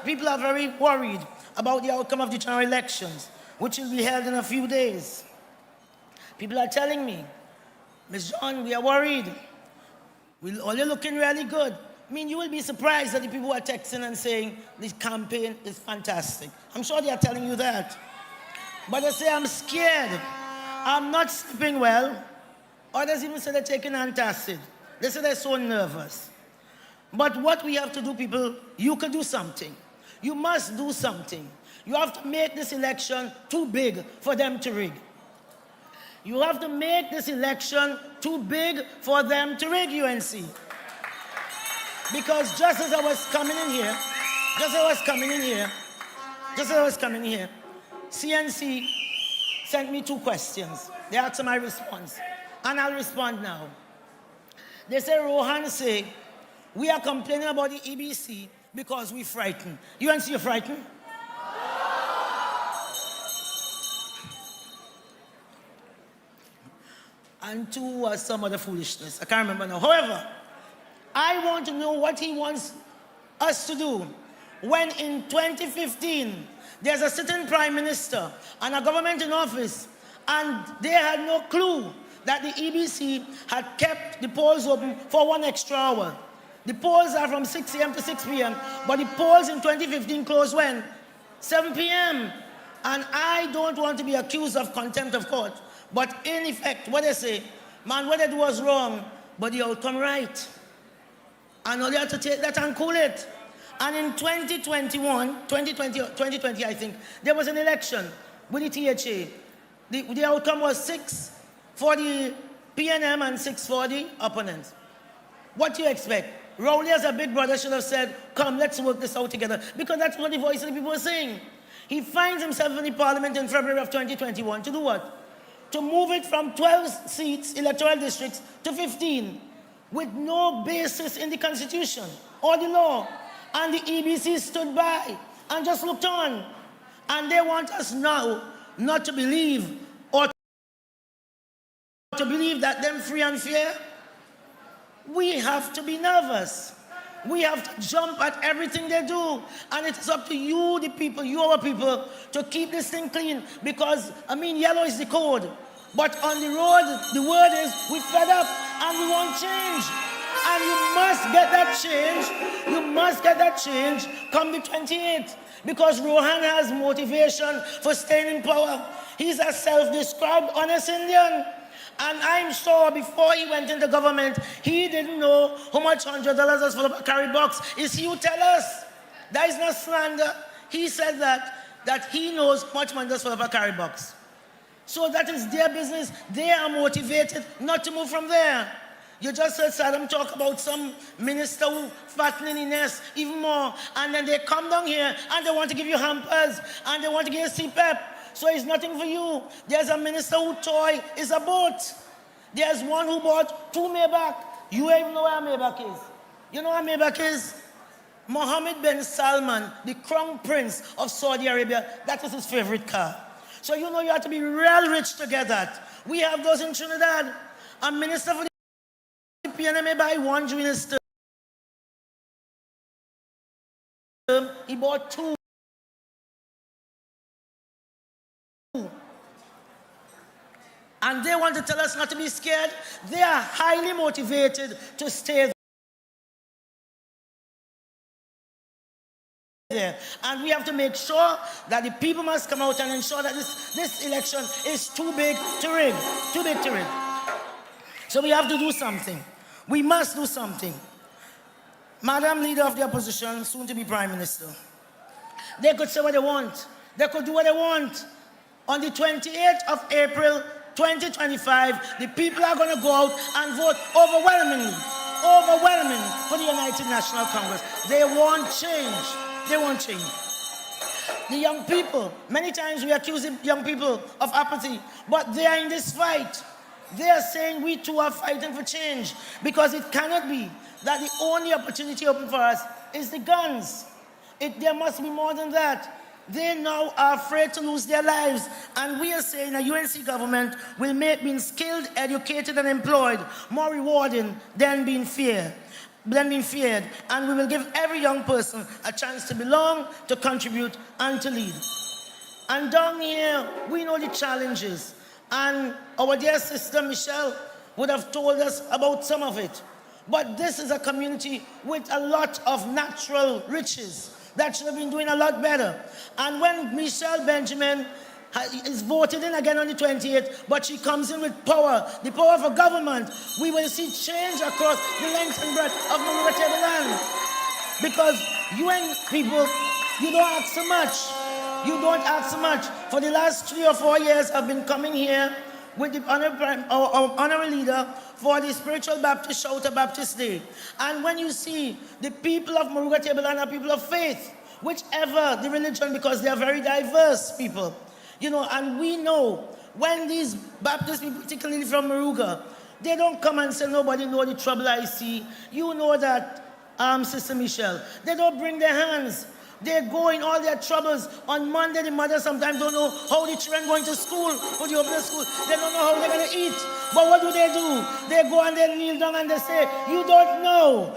people are very worried about the outcome of the general elections, which will be held in a few days. People are telling me, Ms. John, we are worried. All you're looking really good. I mean, you will be surprised that the people are texting and saying this campaign is fantastic. I'm sure they are telling you that. But they say, I'm scared. I'm not sleeping well. Others even say they're taking antacid. They say they're so nervous. But what we have to do, people, you can do something. You must do something. You have to make this election too big for them to rig. You have to make this election too big for them to rig UNC. Because just as I was coming in here, CNC sent me 2 questions. They asked my response, and I'll respond now. They say, Rohan say, we are complaining about the EBC because we frightened. UNC, you're frightened? And two was some other foolishness. I can't remember now. However, I want to know what he wants us to do when in 2015 there's a sitting prime minister and a government in office, and they had no clue that the EBC had kept the polls open for 1 extra hour. The polls are from 6 a.m. to 6 p.m., but the polls in 2015 closed when? 7 p.m. And I don't want to be accused of contempt of court, but in effect, what they say, man, what they do was wrong, but the outcome right. And all they have to take that and cool it. And in 2020, I think, there was an election with the THA. The outcome was 6 for the PNM and 6 for the opponents. What do you expect? Rowley, as a big brother, should have said, come, let's work this out together. Because that's what the voice of the people are saying. He finds himself in the parliament in February of 2021 to do what? To move it from 12 seats, electoral districts, to 15, with no basis in the constitution or the law. And the EBC stood by and just looked on. And they want us now not to believe, or to believe that them free and fair. We have to be nervous. We have to jump at everything they do. And it's up to you, the people, you our people, to keep this thing clean. Because, I mean, yellow is the code. But on the road, the word is, we're fed up and we want change. And you must get that change. You must get that change come the 28th. Because Rohan has motivation for staying in power. He's a self-described honest Indian. And I'm sure before he went into government, he didn't know how much $100 was for the Vicar'S box. Is he who tell us? That is not slander. He said that he knows how much money was for the Vicar'S box. So that is their business. They are motivated not to move from there. You just heard Saddam talk about some minister who fattening in nest even more, and then they come down here and they want to give you hampers and they want to give you CPEP. So it's nothing for you. There's a minister whose toy is a boat. There's one who bought 2 Maybach. You even know where Maybach is. You know where Maybach is? Mohammed bin Salman, the crown prince of Saudi Arabia, that is his favorite car. So you know you have to be real rich to get that. We have those in Trinidad. A minister for the PNM may buy 1 during his term. He bought 2. And they want to tell us not to be scared. They are highly motivated to stay there. And we have to make sure that the people must come out and ensure that this election is too big to rig. Too big to rig. So we have to do something. We must do something. Madam Leader of the Opposition, soon to be Prime Minister, they could say what they want. They could do what they want. On the 28th of April, 2025, the people are going to go out and vote overwhelmingly for the United National Congress. They want change. They want change. The young people, many times we accuse the young people of apathy, but they are in this fight. They are saying we too are fighting for change, because it cannot be that the only opportunity open for us is the guns. There must be more than that. They now are afraid to lose their lives. And we are saying a UNC government will make being skilled, educated, and employed more rewarding than being feared. And we will give every young person a chance to belong, to contribute, and to lead. And down here, we know the challenges. And our dear sister Michelle would have told us about some of it. But this is a community with a lot of natural riches that should have been doing a lot better. And when Michelle Benjamin is voted in again on the 28th, but she comes in with power, the power for government, we will see change across the length and breadth of Maruga Tableland. Because UN people, you don't ask so much. You don't ask so much. For the last 3 or 4 years, I've been coming here with the honorary leader for the Spiritual Baptist Shouter Baptist Day. And when you see the people of Maruga Tableland are people of faith, whichever the religion, because they are very diverse people, you know, and we know when these Baptist people, particularly from Maruga, they don't come and say, nobody know the trouble I see. You know that Sister Michelle. They don't bring their hands. They go in all their troubles. On Monday, the mothers sometimes don't know how the children going to school, for the open school. They don't know how they're going to eat. But what do? They go and they kneel down and they say, you don't know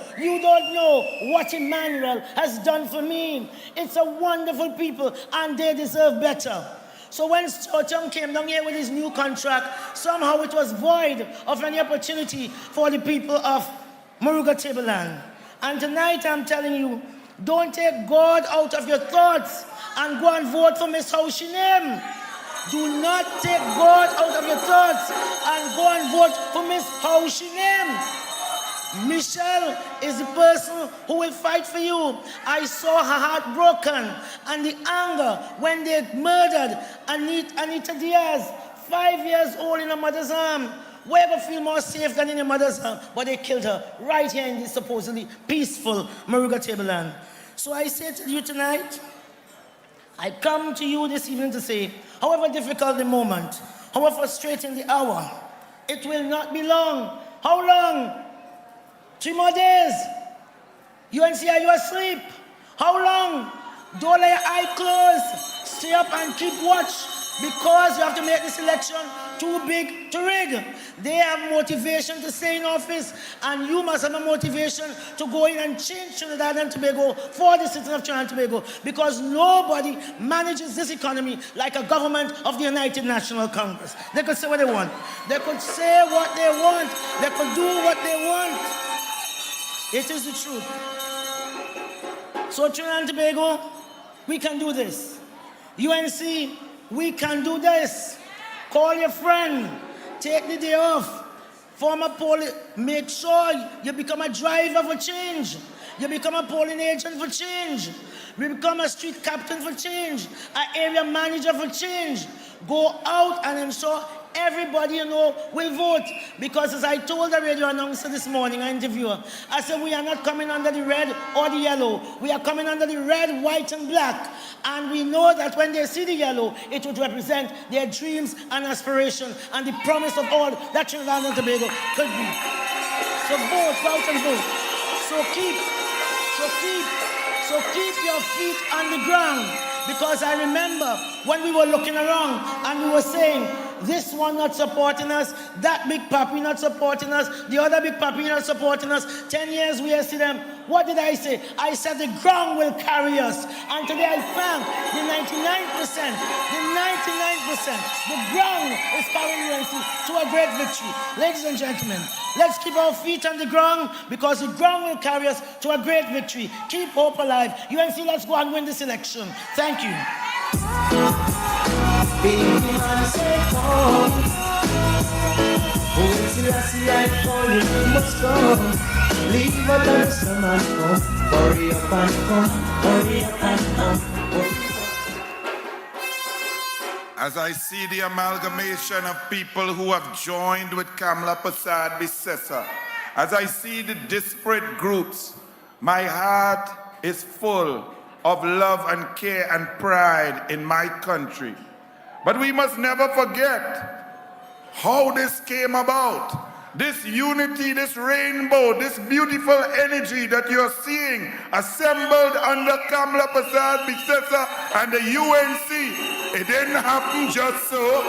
what Emmanuel has done for me. It's a wonderful people, and they deserve better. So when Stuart Young came down here with his new contract, somehow it was void of any opportunity for the people of Moruga Tableland. And tonight I'm telling you, don't take God out of your thoughts and go and vote for Miss Haushinem. Do not take God out of your thoughts and go and vote for Miss Haushinem. Michelle is the person who will fight for you. I saw her heart broken and the anger when they murdered Anita Diaz, 5 years old in her mother's arm. Where ever feel more safe than in your mother's arm? But they killed her right here in this supposedly peaceful Moruga Tableland. So I say to you tonight, I come to you this evening to say, however difficult the moment, however frustrating the hour, it will not be long. How long? 3 more days. UNC, are you asleep? How long? Don't let your eye close. Stay up and keep watch, because you have to make this election too big to rig. They have motivation to stay in office, and you must have a motivation to go in and change Trinidad and Tobago for the citizens of Trinidad and Tobago, because nobody manages this economy like a government of the United National Congress. They could say what they want. They could say what they want. They could do what they want. It is the truth. So Trinidad and Tobago, we can do this. UNC, we can do this. Call your friend. Take the day off. Form a polling. Make sure you become a driver for change. You become a polling agent for change. You become a street captain for change. An area manager for change. Go out and ensure everybody you know will vote. Because as I told the radio announcer this morning, an interviewer, I said we are not coming under the red or the yellow. We are coming under the red, white, and black. And we know that when they see the yellow, it would represent their dreams and aspirations and the promise of all that Trinidad and Tobago could be. So vote, go out and vote. So keep your feet on the ground. Because I remember when we were looking around and we were saying, this one not supporting us, that big papi not supporting us, the other big papi not supporting us. 10 years we have seen them. What did I say? I said the ground will carry us. And today I found the 99%, the ground is carrying UNC to a great victory. Ladies and gentlemen, let's keep our feet on the ground, because the ground will carry us to a great victory. Keep hope alive. UNC, let's go and win this election. Thank you.
As I see the amalgamation of people who have joined with Kamla Prasad Bisesa, as I see the disparate groups, my heart is full of love and care and pride in my country. But we must never forget how this came about. This unity, this rainbow, this beautiful energy that you're seeing assembled under Kamla Prasad Bisesa and the UNC, it didn't happen just so.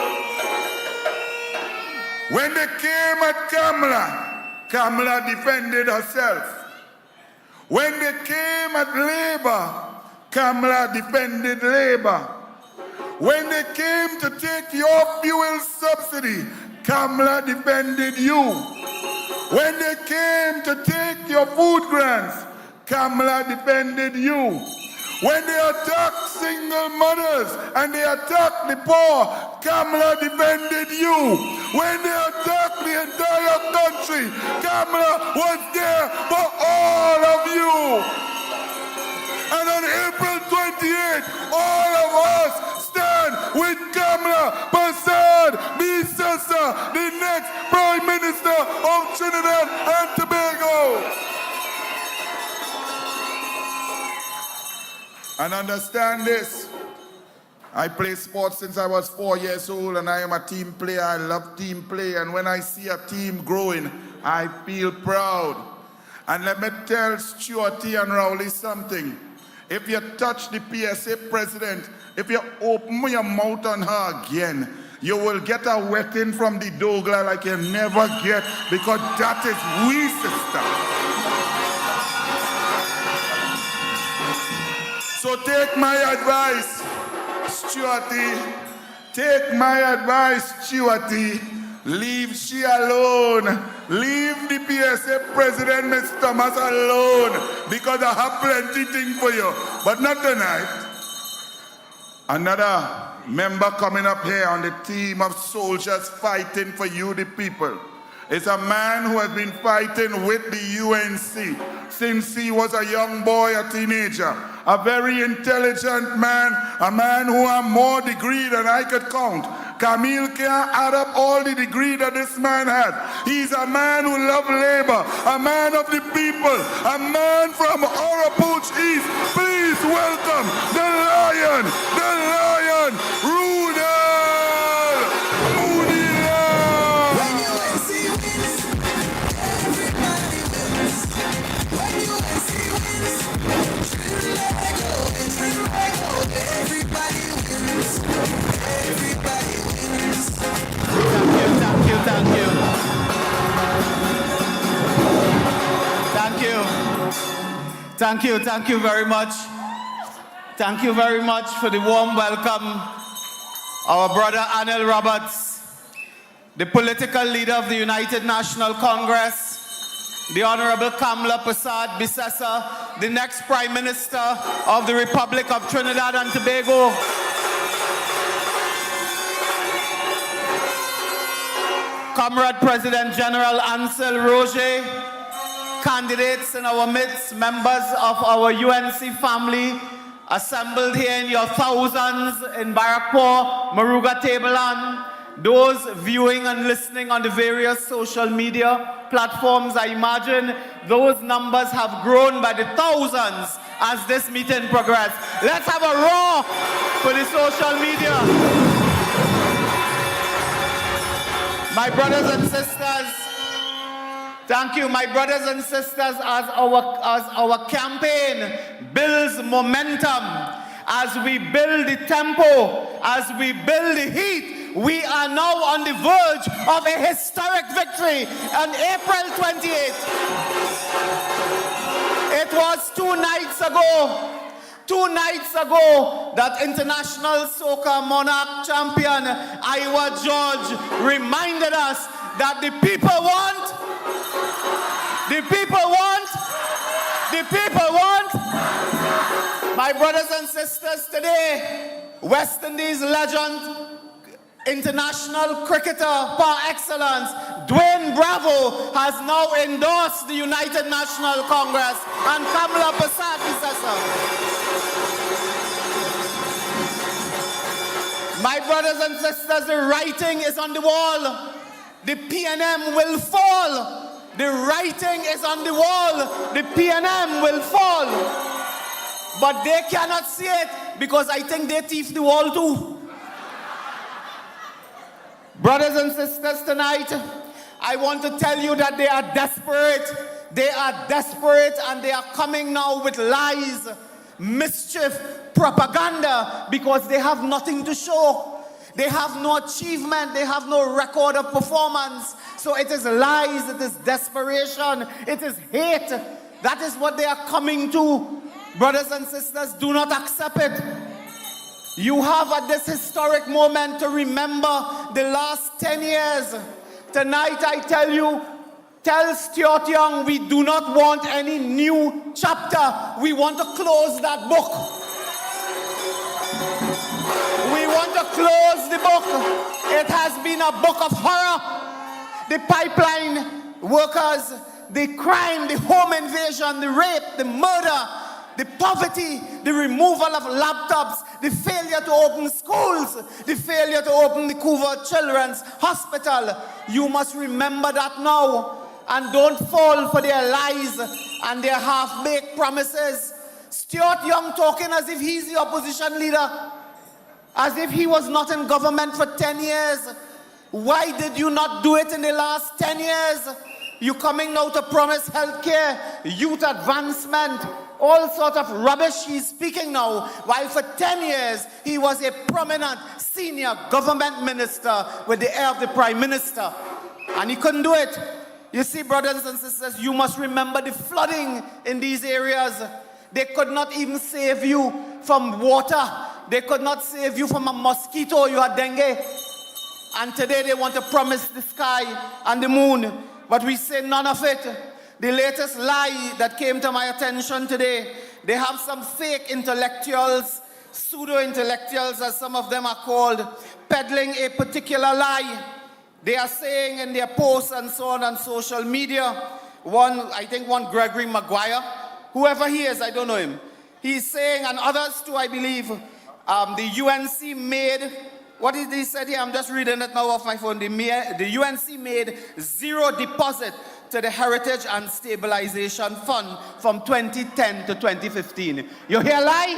When they came at Kamla, Kamla defended herself. When they came at Labour, Kamla defended Labour. When they came to take your fuel subsidy, Kamla defended you. When they came to take your food grants, Kamla defended you. When they attacked single mothers and they attacked the poor, Kamla defended you. When they attacked the entire country, Kamla was there for all of you. And on April 28th, all of us stand with Kamla Prasad Bisesa, the next Prime Minister of Trinidad and Tobago. And understand this, I play sports since I was 4 years old, and I am a team player. I love team play, and when I see a team growing, I feel proud. And let me tell Stuarty and Rowley something. If you touch the PSA president, if you open your mouth on her again, you will get a wetting from the Douglas like you never get, because that is we, sister. So take my advice, Stuarty. Take my advice, Stuarty. Leave she alone. Leave the PSA president, Ms. Thomas, alone, because I have plenty things for you. But not tonight. Another member coming up here on the team of soldiers fighting for you, the people, is a man who has been fighting with the UNC since he was a young boy, a teenager. A very intelligent man, a man who has more degree than I could count. Camille can't add up all the degree that this man had. He's a man who loves labor, a man of the people, a man from Oropouche East. Please welcome the lion, Rudolph Moody Love.
When UNC wins, everybody wins. When UNC wins, everybody wins. Everybody wins.
Thank you very much. Thank you very much for the warm welcome. Our brother Anil Roberts, the political leader of the United National Congress, the Honorable Kamla Prasad Bissessa, the next Prime Minister of the Republic of Trinidad and Tobago. Comrade President General Ansel Roger, candidates in our midst, members of our UNC family, assembled here in your thousands in Barrackpore, Maruga Tableland, those viewing and listening on the various social media platforms. I imagine those numbers have grown by the thousands as this meeting progresses. Let's have a roar for the social media. My brothers and sisters, thank you. My brothers and sisters, as our campaign builds momentum, as we build the tempo, as we build the heat, we are now on the verge of a historic victory on April 28th. It was 2 nights ago that international soca monarch champion Iowa George reminded us that the people want, my brothers and sisters, today, West Indies legend, international cricketer par excellence, Dwayne Bravo, has now endorsed the United National Congress and Kamla Prasad Bissessa. My brothers and sisters, the writing is on the wall. The PNM will fall. The writing is on the wall. The PNM will fall. But they cannot see it because I think they thief the wall too. Brothers and sisters, tonight, I want to tell you that they are desperate. They are desperate and they are coming now with lies, mischief, propaganda, because they have nothing to show. They have no achievement. They have no record of performance. So it is lies, it is desperation, it is hate. That is what they are coming to. Brothers and sisters, do not accept it. You have at this historic moment to remember the last 10 years. Tonight I tell you, tell Stuart Young, we do not want any new chapter. We want to close that book. We want to close the book. It has been a book of horror. The pipeline workers, the crime, the home invasion, the rape, the murder, the poverty, the removal of laptops, the failure to open schools, the failure to open the Couva Children's Hospital. You must remember that now and don't fall for their lies and their half-baked promises. Stuart Young talking as if he's the opposition leader, as if he was not in government for 10 years. Why did you not do it in the last 10 years? You coming now to promise healthcare, youth advancement, all sort of rubbish he's speaking now, while for 10 years he was a prominent senior government minister with the air of the prime minister. And he couldn't do it. You see, brothers and sisters, you must remember the flooding in these areas. They could not even save you from water. They could not save you from a mosquito, you had dengue. And today they want to promise the sky and the moon. But we say none of it. The latest lie that came to my attention today, they have some fake intellectuals, pseudo-intellectuals as some of them are called, peddling a particular lie. They are saying in their posts and so on social media, I think one Gregory Maguire, whoever he is, I don't know him. He's saying, and others too, I believe, the UNC made, what did he say here? I'm just reading it now off my phone. The UNC made zero deposit to the Heritage and Stabilization Fund from 2010 to 2015. You hear lie?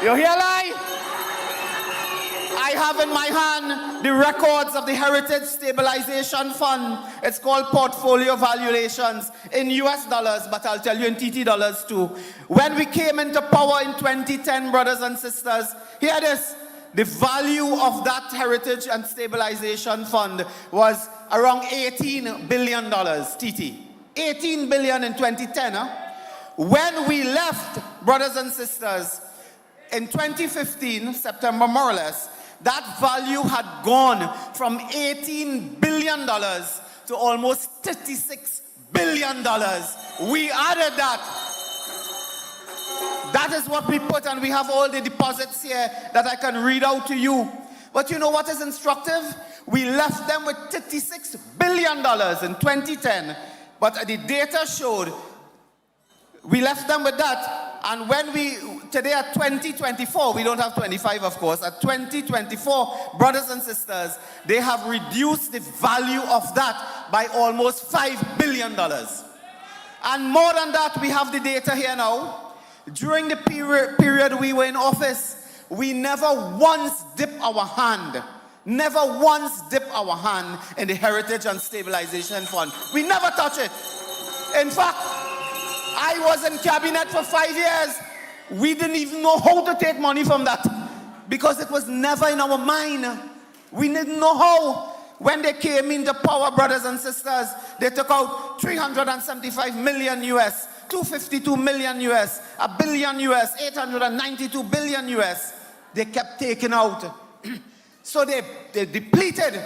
You hear lie? I have in my hand the records of the Heritage Stabilization Fund. It's called portfolio valuations in US dollars, but I'll tell you in TT dollars too. When we came into power in 2010, brothers and sisters, hear this. The value of that Heritage and Stabilization Fund was around $18 billion, TT. 18 billion in 2010. When we left, brothers and sisters, in 2015, September more or less, that value had gone from $18 billion to almost $36 billion. We added that. That is what we put, and we have all the deposits here that I can read out to you. But you know what is instructive? We left them with $36 billion in 2010, but the data showed we left them with that. And when today at 2024, we don't have 25 of course, at 2024, brothers and sisters, they have reduced the value of that by almost $5 billion. And more than that, we have the data here now. During the period we were in office, we never once dipped our hand in the Heritage and Stabilization Fund. We never touch it. In fact, I was in cabinet for 5 years. We didn't even know how to take money from that because it was never in our mind. We didn't know how. When they came into power, brothers and sisters, they took out 375 million US, 252 million US, a billion US, 892 billion US. They kept taking out. So they depleted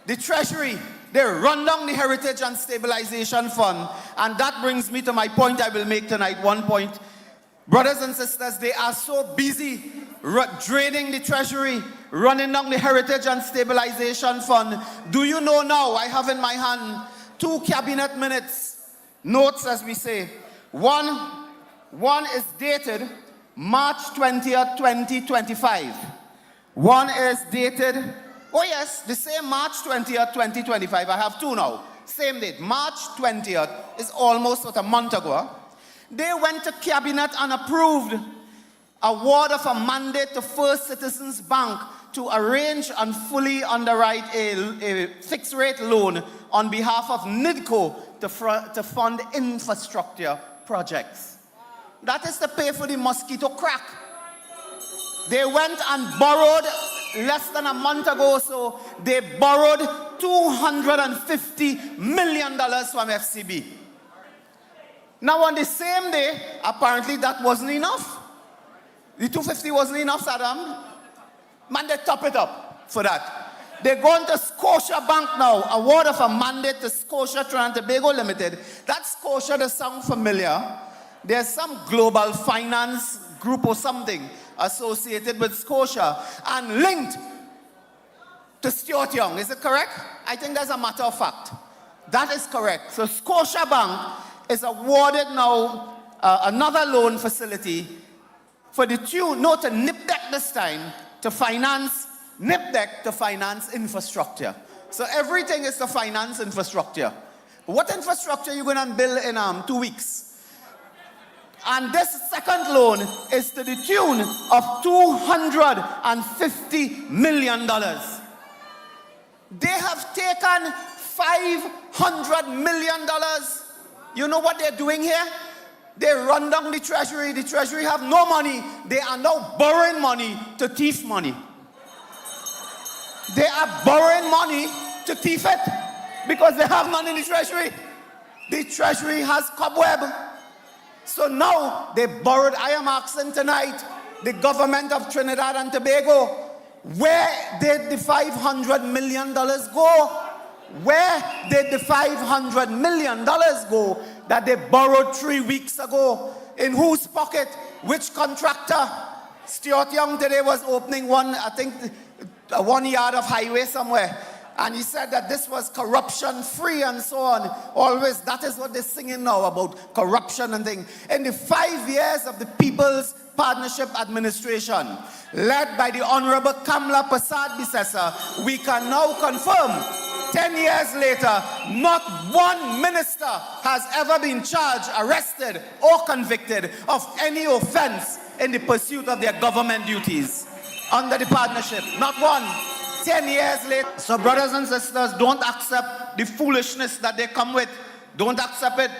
the treasury. They run down the Heritage and Stabilization Fund. And that brings me to my point I will make tonight, one point. Brothers and sisters, they are so busy draining the treasury, running down the Heritage and Stabilization Fund. Do you know now, I have in my hand 2 cabinet minutes, notes as we say. One is dated March 20th, 2025. One is dated, oh yes, the same March 20th, 2025. I have 2 now. Same date, March 20th, is almost a month ago. They went to cabinet and approved award of a mandate to First Citizens Bank to arrange and fully underwrite a fixed rate loan on behalf of NIDCO to fund infrastructure projects. That is to pay for the mosquito crack. They went and borrowed less than a month ago, so they borrowed $250 million from FCB. Now on the same day, apparently that wasn't enough. The 250 wasn't enough, Saddam. Man, they top it up for that. They're going to Scotia Bank now, award of a mandate to Scotia Trinidad and Tobago Limited. That Scotia does sound familiar. There's some global finance group or something associated with Scotia and linked to Stuart Young. Is it correct? I think that's a matter of fact. That is correct. So Scotia Bank is awarded now another loan facility for the tune, not to NIPDEC this time, to finance NIPDEC to finance infrastructure. So everything is to finance infrastructure. What infrastructure are you going to build in 2 weeks? And this second loan is to the tune of $250 million. They have taken $500 million. You know what they're doing here? They run down the treasury. The treasury have no money. They are now borrowing money to thief money. They are borrowing money to thief it because they have none in the treasury. The treasury has cobweb. So now they borrowed. I am asking tonight the government of Trinidad and Tobago, where did the $500 million go? Where did the $500 million go that they borrowed 3 weeks ago? In whose pocket? Which contractor? Stuart Young today was opening one yard of highway somewhere. And he said that this was corruption free and so on. Always, that is what they're singing now about corruption and things. In the 5 years of the People's Partnership Administration, led by the Honorable Kamla Persad-Bissessar, we can now confirm 10 years later, not one minister has ever been charged, arrested, or convicted of any offense in the pursuit of their government duties under the partnership. Not one. 10 years later. So brothers and sisters, don't accept the foolishness that they come with. Don't accept it.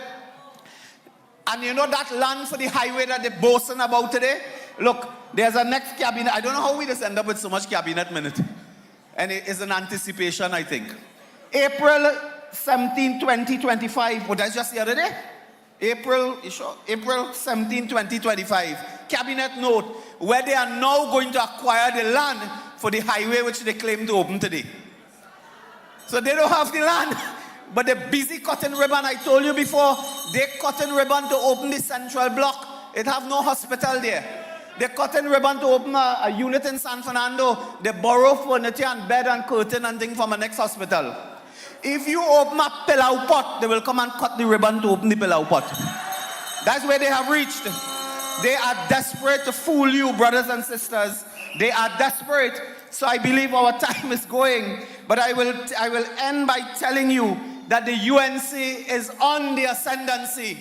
And you know that land for the highway that they're boasting about today? Look, there's a next cabinet. I don't know how we just end up with so much cabinet minute. And it is an anticipation, I think. April 17, 2025. What did I just the other day? April 17, 2025. Cabinet note where they are now going to acquire the land for the highway which they claim to open today. So they don't have the land, but they're busy cutting ribbon. I told you before, they're cutting ribbon to open the central block. It have no hospital there. They're cutting ribbon to open a unit in San Fernando. They borrow furniture and bed and curtain and thing from a next hospital. If you open a pillow pot, they will come and cut the ribbon to open the pillow pot. That's where they have reached. They are desperate to fool you, brothers and sisters. They are desperate. So I believe our time is going. But I will end by telling you that the UNC is on the ascendancy.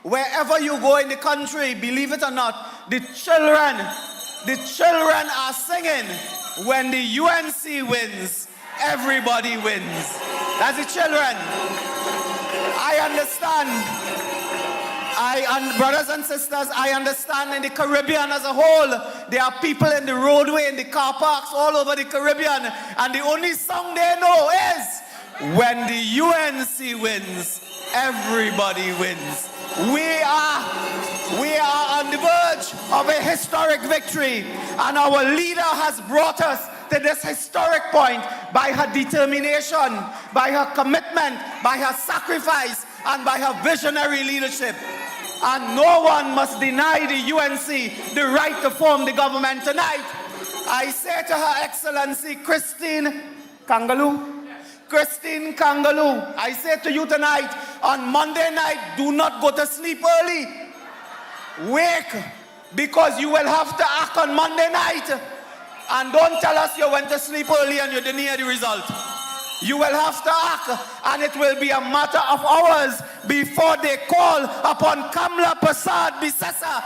Wherever you go in the country, believe it or not, the children are singing, when the UNC wins, everybody wins. That's the children. I understand. Brothers and sisters, I understand in the Caribbean as a whole, there are people in the roadway, in the car parks, all over the Caribbean, and the only song they know is, when the UNC wins, everybody wins. We are on the verge of a historic victory, and our leader has brought us to this historic point by her determination, by her commitment, by her sacrifice, and by her visionary leadership. And no one must deny the UNC the right to form the government tonight. I say to Her Excellency Christine Kangaloo, I say to you tonight, on Monday night, do not go to sleep early. Wake, because you will have to act on Monday night. And don't tell us you went to sleep early and you didn't hear the result. You will have to act, and it will be a matter of hours before they call upon Kamla Persad-Bissessar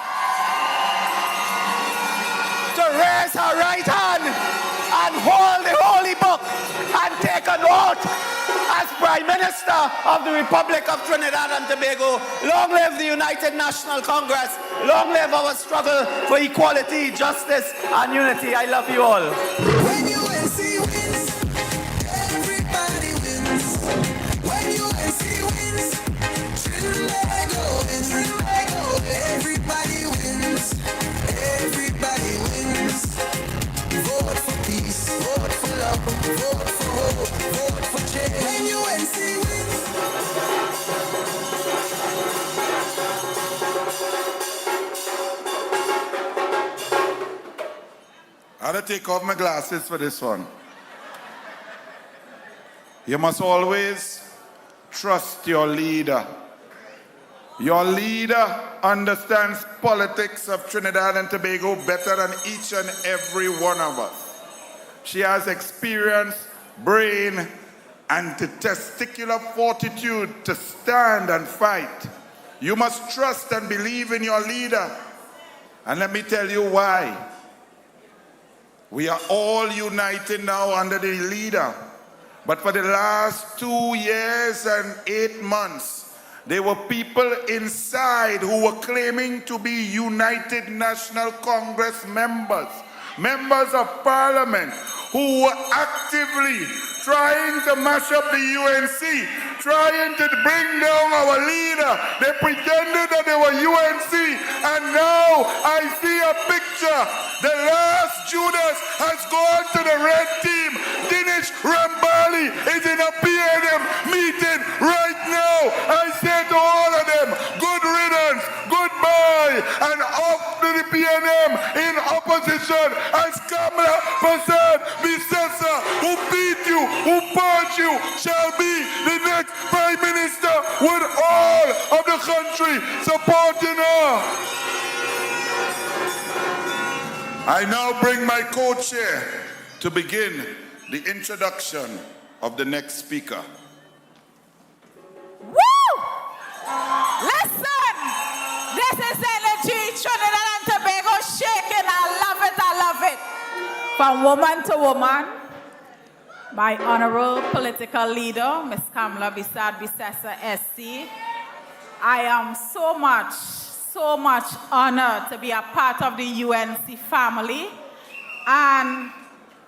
to raise her right hand and hold the holy book and take an oath as Prime Minister of the Republic of Trinidad and Tobago. Long live the United National Congress. Long live our struggle for equality, justice, and unity. I love you all.
When UNC wins, everybody wins. When UNC wins, Trinbago wins. Everybody wins. Everybody wins. Vote for peace. Vote for love. Vote for hope. Vote for change. When UNC wins.
I had to take off my glasses for this one. You must always trust your leader. Your leader understands politics of Trinidad and Tobago better than each and every one of us. She has experience, brain, and the testicular fortitude to stand and fight. You must trust and believe in your leader. And let me tell you why. We are all united now under the leader But for the last 2 years and 8 months, there were people inside who were claiming to be United National Congress members, members of parliament, who were actively trying to mash up the UNC, trying to bring down our leader. They pretended that they were UNC, and now I see a picture. The last Judas has gone to the red team. Dinesh Rambali is in a PNM meeting right now. I say to all of them, good riddance, goodbye, and off to the PNM in opposition as Kamala Prasad Bisesa, who beat you, who purged you, shall be the next Prime Minister with all of the country supporting her. I now bring my co-chair to begin the introduction of the next speaker.
Woo! Listen! This is energy, Trinidad and Tobago shaking. I love it. From woman to woman, my honorable political leader, Ms. Kamala Bisesa SC. I am so much honored to be a part of the UNC family, and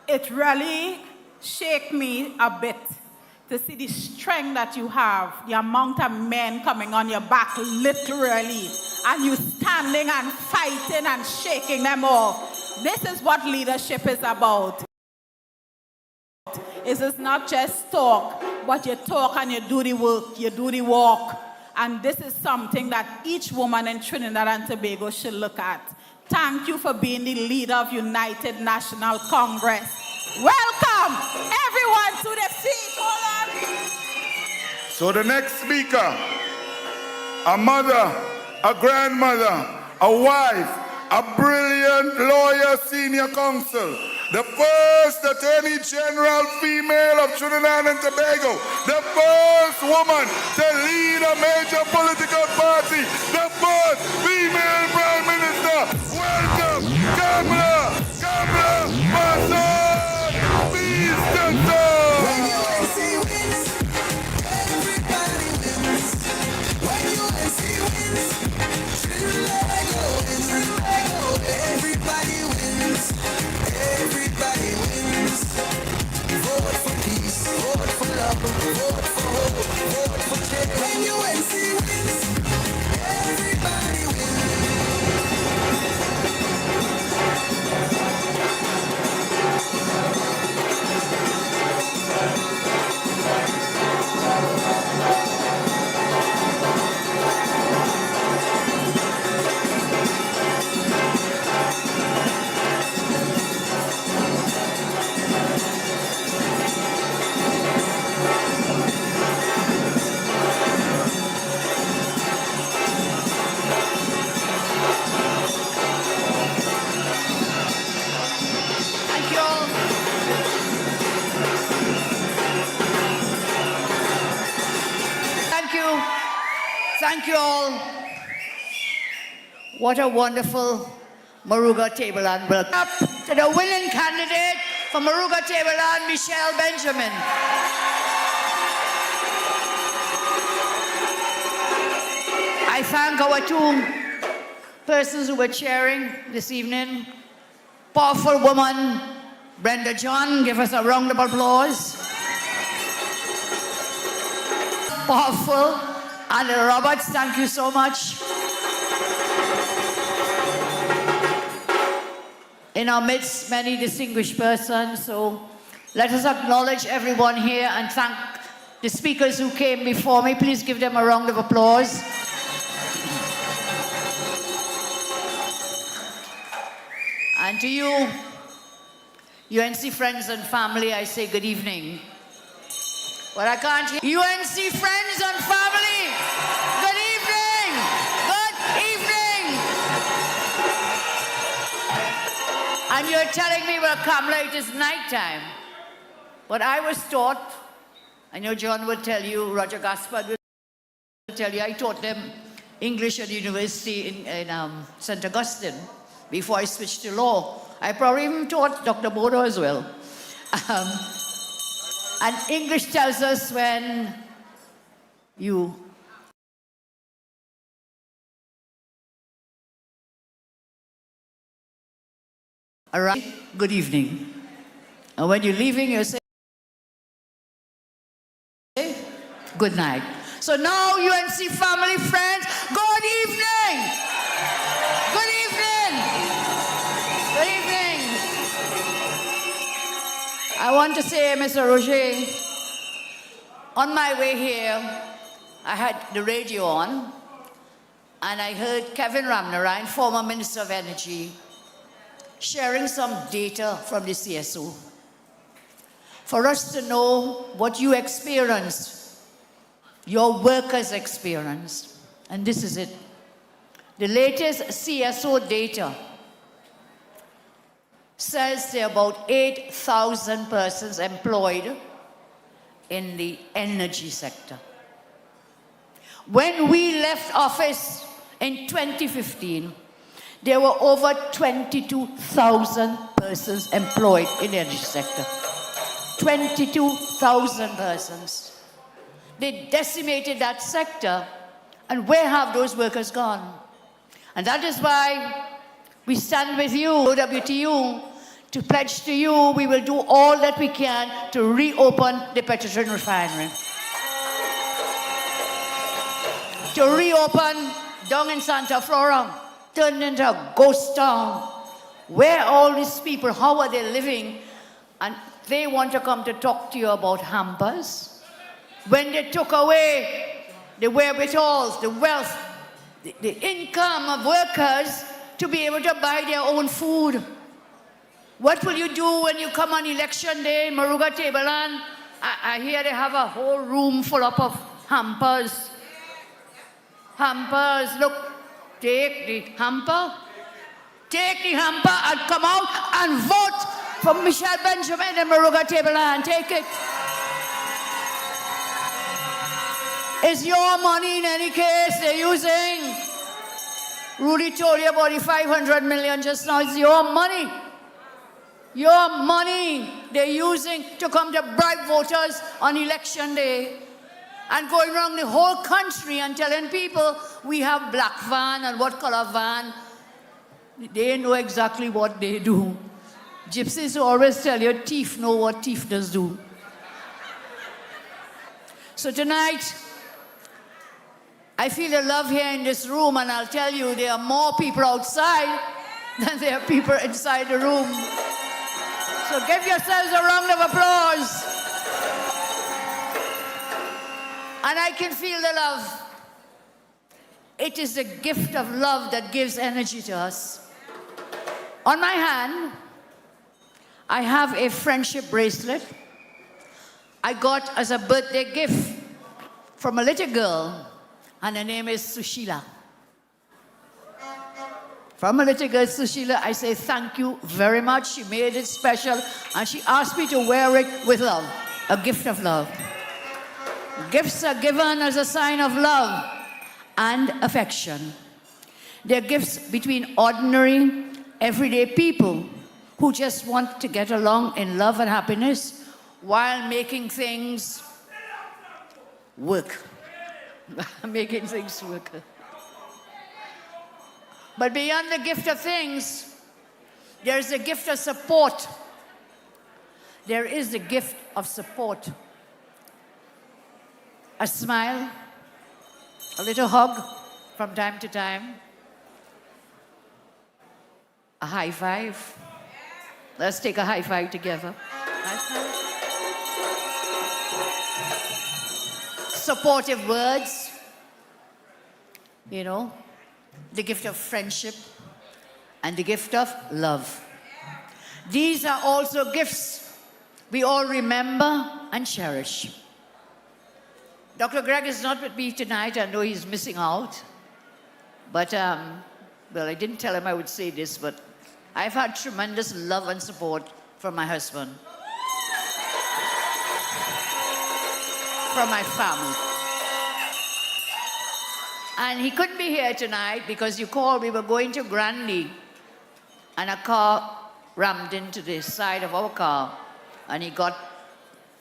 it really shake me a bit to see the strength that you have, the amount of men coming on your back literally, and you standing and fighting and shaking them off. This is what leadership is about. It is not just talk, but you talk and you do the work, you do the walk. And this is something that each woman in Trinidad and Tobago should look at. Thank you for being the leader of United National Congress. Welcome, everyone, to the feet. Hold on.
So the next speaker, a mother, a grandmother, a wife, a brilliant lawyer, senior counsel, the first Attorney General female of Trinidad and Tobago, the first woman to lead a major political party, the first female Prime Minister. Welcome, Kamala Prasad Bisesa.
When UNC wins, everybody wins. When UNC wins, Trinidad wins. Everybody wins. Everybody wins. Vote for peace, vote for love, vote for hope, vote for change. When UNC wins, everybody wins.
Thank you all. Thank you all. What a wonderful Moruga Tableland welcome. Up to the winning candidate for Moruga Tableland, Michelle Benjamin. I thank our two persons who were cheering this evening. Powerful woman, Brenda John, give us a round of applause. Powerful, Anna Roberts, thank you so much. In our midst, many distinguished persons, so let us acknowledge everyone here and thank the speakers who came before me. Please give them a round of applause. And to you, UNC friends and family, I say good evening. But I can't hear. UNC friends and family, good evening. Good evening. And you're telling me, well, Kamala, it is nighttime. But I was taught, I know John will tell you, Roger Gaspard will tell you, I taught them English at university in St. Augustine before I switched to law. I probably even taught Dr. Bodo as well. And English tells us when you arrive, good evening. And when you're leaving, you say, good night. So now, UNC family, friends, good evening. Good evening. Good evening. I want to say, Mr. Rochard, on my way here, I had the radio on, and I heard Kevin Ramnarine, former Minister of Energy, sharing some data from the CSO for us to know what you experienced, your workers experienced. And this is it. The latest CSO data says there are about 8,000 persons employed in the energy sector. When we left office in 2015, there were over 22,000 persons employed in the energy sector. 22,000 persons. They decimated that sector, and where have those workers gone? And that is why we stand with you, OWTU, to pledge to you we will do all that we can to reopen the Petrogen refinery. To reopen down in Santa Flora, turned into a ghost town. Where are all these people? How are they living? And they want to come to talk to you about hampers. When they took away the wherewithal, the wealth, the income of workers to be able to buy their own food. What will you do when you come on election day in Maruga Tableland? I hear they have a whole room full up of hampers. Hampers, look, take the hamper. Take the hamper and come out and vote for Michelle Benjamin in Maruga Tableland. Take it. It's your money in any case they're using. Rudy told you about the 500 million just now. It's your money. Your money they're using to come to bribe voters on election day. And going around the whole country and telling people we have black van and what color van. They know exactly what they do. Gypsies always tell you thief know what thief does do. So tonight, I feel the love here in this room, and I'll tell you there are more people outside than there are people inside the room. So give yourselves a round of applause. And I can feel the love. It is the gift of love that gives energy to us. On my hand, I have a friendship bracelet I got as a birthday gift from a little girl, and her name is Sushila. From a little girl, Sushila, I say thank you very much. She made it special, and she asked me to wear it with love, a gift of love. Gifts are given as a sign of love and affection. They're gifts between ordinary, everyday people who just want to get along in love and happiness while making things work. Making things work. But beyond the gift of things, there is a gift of support. There is the gift of support. A smile, a little hug from time to time, a high five. Let's take a high five together. High five. Supportive words, you know, the gift of friendship and the gift of love. These are also gifts we all remember and cherish. Dr. Greg is not with me tonight. I know he's missing out. But, well, I didn't tell him I would say this, but I've had tremendous love and support from my husband, from my family. And he couldn't be here tonight because you called, we were going to Grandy, and a car rammed into the side of our car, and he got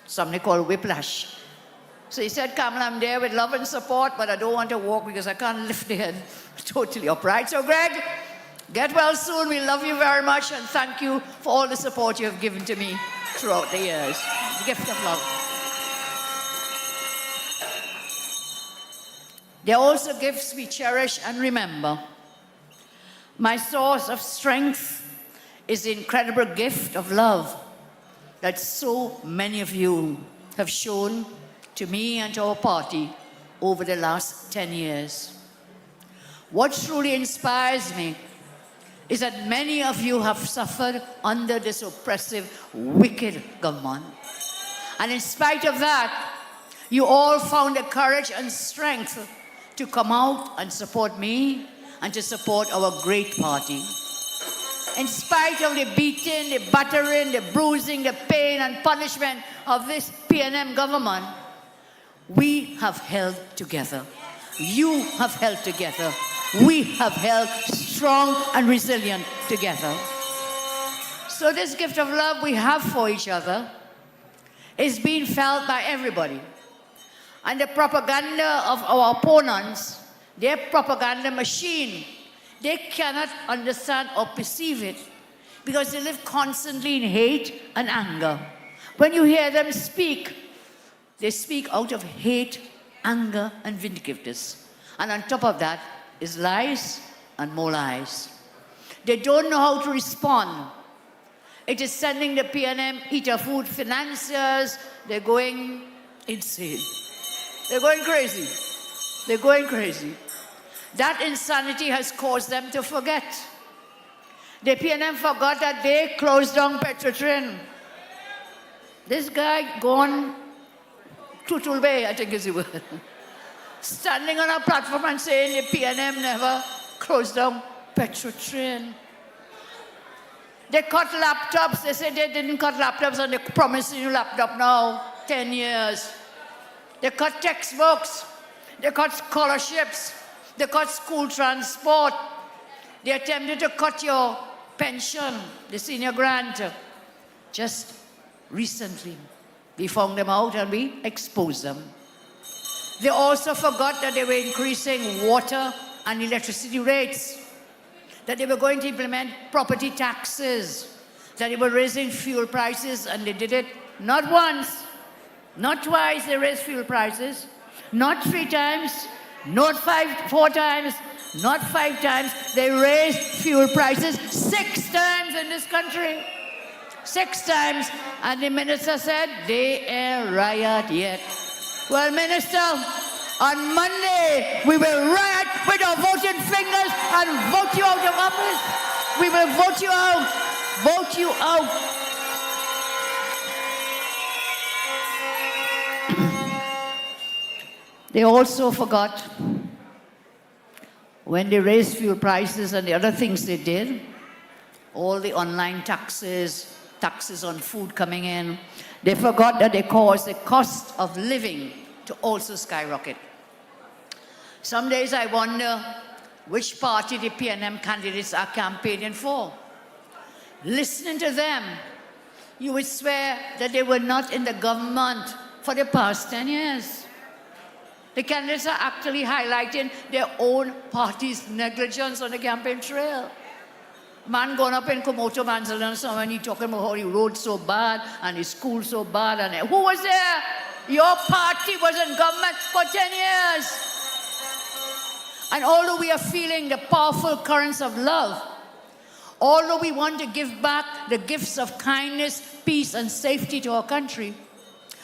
something called whiplash. So he said, Kamala, I'm there with love and support, but I don't want to walk because I can't lift the head totally upright. So Greg, get well soon. We love you very much, and thank you for all the support you have given to me throughout the years. The gift of love. There are also gifts we cherish and remember. My source of strength is the incredible gift of love that so many of you have shown to me and to our party over the last 10 years. What truly inspires me is that many of you have suffered under this oppressive, wicked government. And in spite of that, you all found the courage and strength to come out and support me and to support our great party. In spite of the beating, the battering, the bruising, the pain and punishment of this PNM government, we have held together. You have held together. We have held strong and resilient together. So this gift of love we have for each other is being felt by everybody. And the propaganda of our opponents, their propaganda machine, they cannot understand or perceive it because they live constantly in hate and anger. When you hear them speak, they speak out of hate, anger, and vindictiveness. And on top of that is lies and more lies. They don't know how to respond. It is sending the PNM eater food financiers. They're going insane. They're going crazy. They're going crazy. That insanity has caused them to forget. The PNM forgot that they closed down Petrotrin. This guy gone Tutul Bay, I think is the word. Standing on a platform and saying the PNM never closed down Petrotrin. They cut laptops. They said they didn't cut laptops and they're promising you laptop now, 10 years. They cut textbooks. They cut scholarships. They cut school transport. They attempted to cut your pension, the senior grant. Just recently, we found them out and we exposed them. They also forgot that they were increasing water and electricity rates, that they were going to implement property taxes, that they were raising fuel prices, and they did it not once, not twice they raised fuel prices, not 3 times, not 4 times, not 5 times. They raised fuel prices 6 times in this country. 6 times. And the minister said, they ain't riot yet. Well, Minister, on Monday, we will riot with our voting fingers and vote you out of office. We will vote you out. Vote you out. They also forgot when they raised fuel prices and the other things they did, all the online taxes, taxes on food coming in, they forgot that they caused the cost of living to also skyrocket. Some days I wonder which party the PNM candidates are campaigning for. Listening to them, you would swear that they were not in the government for the past 10 years. The candidates are actually highlighting their own party's negligence on the campaign trail. Man going up in Komoto Manzalan, someone he talking about how he rode so bad and his school so bad. And who was there? Your party was in government for 10 years. And although we are feeling the powerful currents of love, although we want to give back the gifts of kindness, peace, and safety to our country,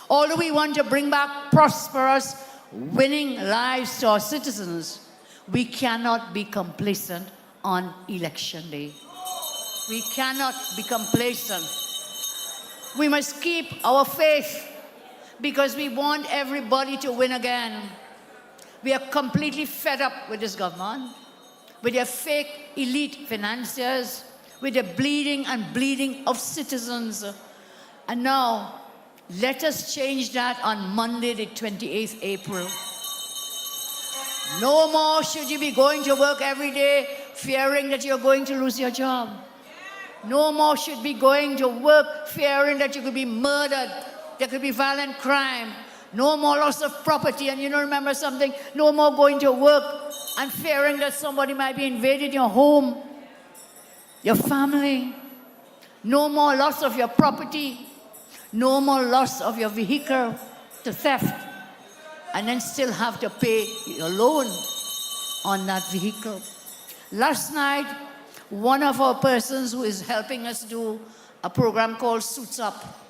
although we want to bring back prosperous, winning lives to our citizens, we cannot be complacent on election day. We cannot be complacent. We must keep our faith because we want everybody to win again. We are completely fed up with this government, with their fake elite financiers, with the bleeding and bleeding of citizens. And now, let us change that on Monday, the 28th April. No more should you be going to work every day fearing that you're going to lose your job. No more should be going to work fearing that you could be murdered there could be violent crime. No more loss of property. And you know, remember something? No more going to work and fearing that somebody might be invading your home, your family. No more loss of your property. No more loss of your vehicle to theft. And then still have to pay your loan on that vehicle. Last night, one of our persons who is helping us do a program called Suits Up,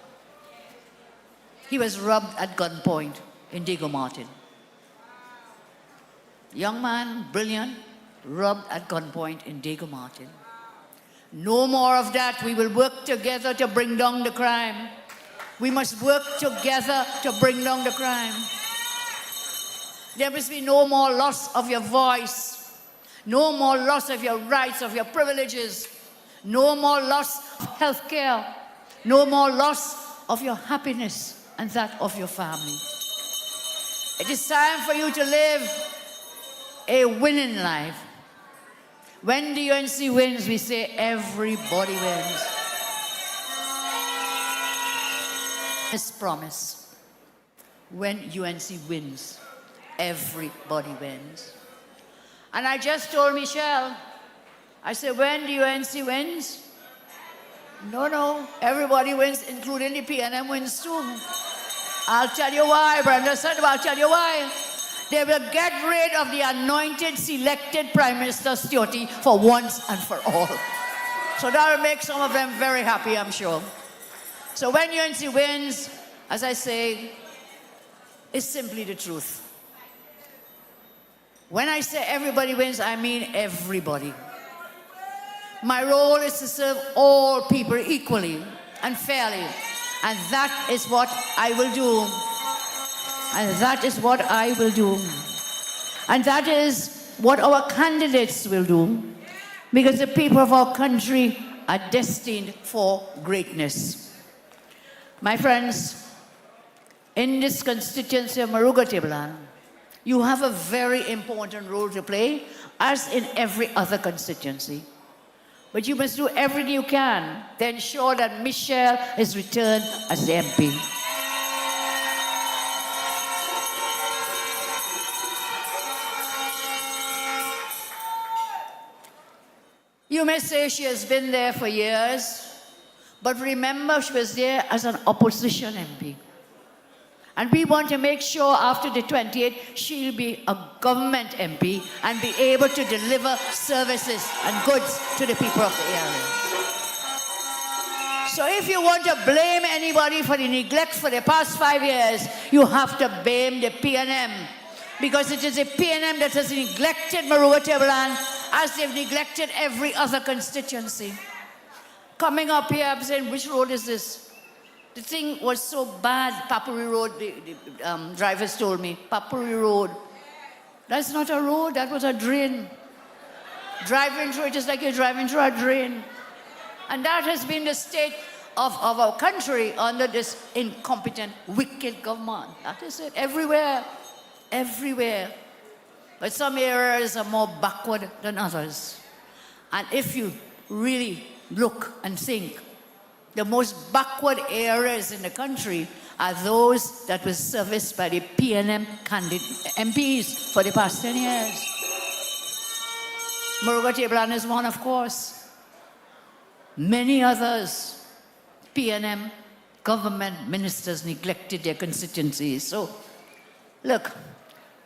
he was robbed at gunpoint in Diego Martin. Young man, brilliant, robbed at gunpoint in Diego Martin. No more of that. We will work together to bring down the crime. We must work together to bring down the crime. There must be no more loss of your voice. No more loss of your rights, of your privileges. No more loss of health care. No more loss of your happiness and that of your family. It is time for you to live a winning life. When the UNC wins, we say everybody wins. This promise. When UNC wins, everybody wins. And I just told Michelle, I said, when the UNC wins, no, everybody wins, including the PNM wins too. I'll tell you why, Brenda said, I'll tell you why. They will get rid of the anointed, selected Prime Minister Stewart for once and for all. So that will make some of them very happy, I'm sure. So when UNC wins, as I say, it's simply the truth. When I say everybody wins, I mean everybody. My role is to serve all people equally and fairly. And that is what I will do. And that is what I will do. And that is what our candidates will do. Because the people of our country are destined for greatness. My friends, in this constituency of Maruga Tiblan, you have a very important role to play, as in every other constituency. But you must do everything you can to ensure that Michelle is returned as the MP. You may say she has been there for years, but remember she was there as an opposition MP. And we want to make sure after the 28th, she'll be a government MP and be able to deliver services and goods to the people of the area. So if you want to blame anybody for the neglect for the past 5 years, you have to blame the PNM. Because it is the PNM that has neglected Maruga Tiblan as they've neglected every other constituency. Coming up here, I'm saying, which road is this? The thing was so bad, Papuri Road, the drivers told me, Papuri Road. That's not a road, that was a drain. Driving through it is like you're driving through a drain. And that has been the state of our country under this incompetent, wicked government. That is it, everywhere, everywhere. But some areas are more backward than others. And if you really look and think, the most backward areas in the country are those that were serviced by the PNM MPs for the past 10 years. Maruga Tiblan is one, of course. Many others, PNM government ministers neglected their constituencies. So, look,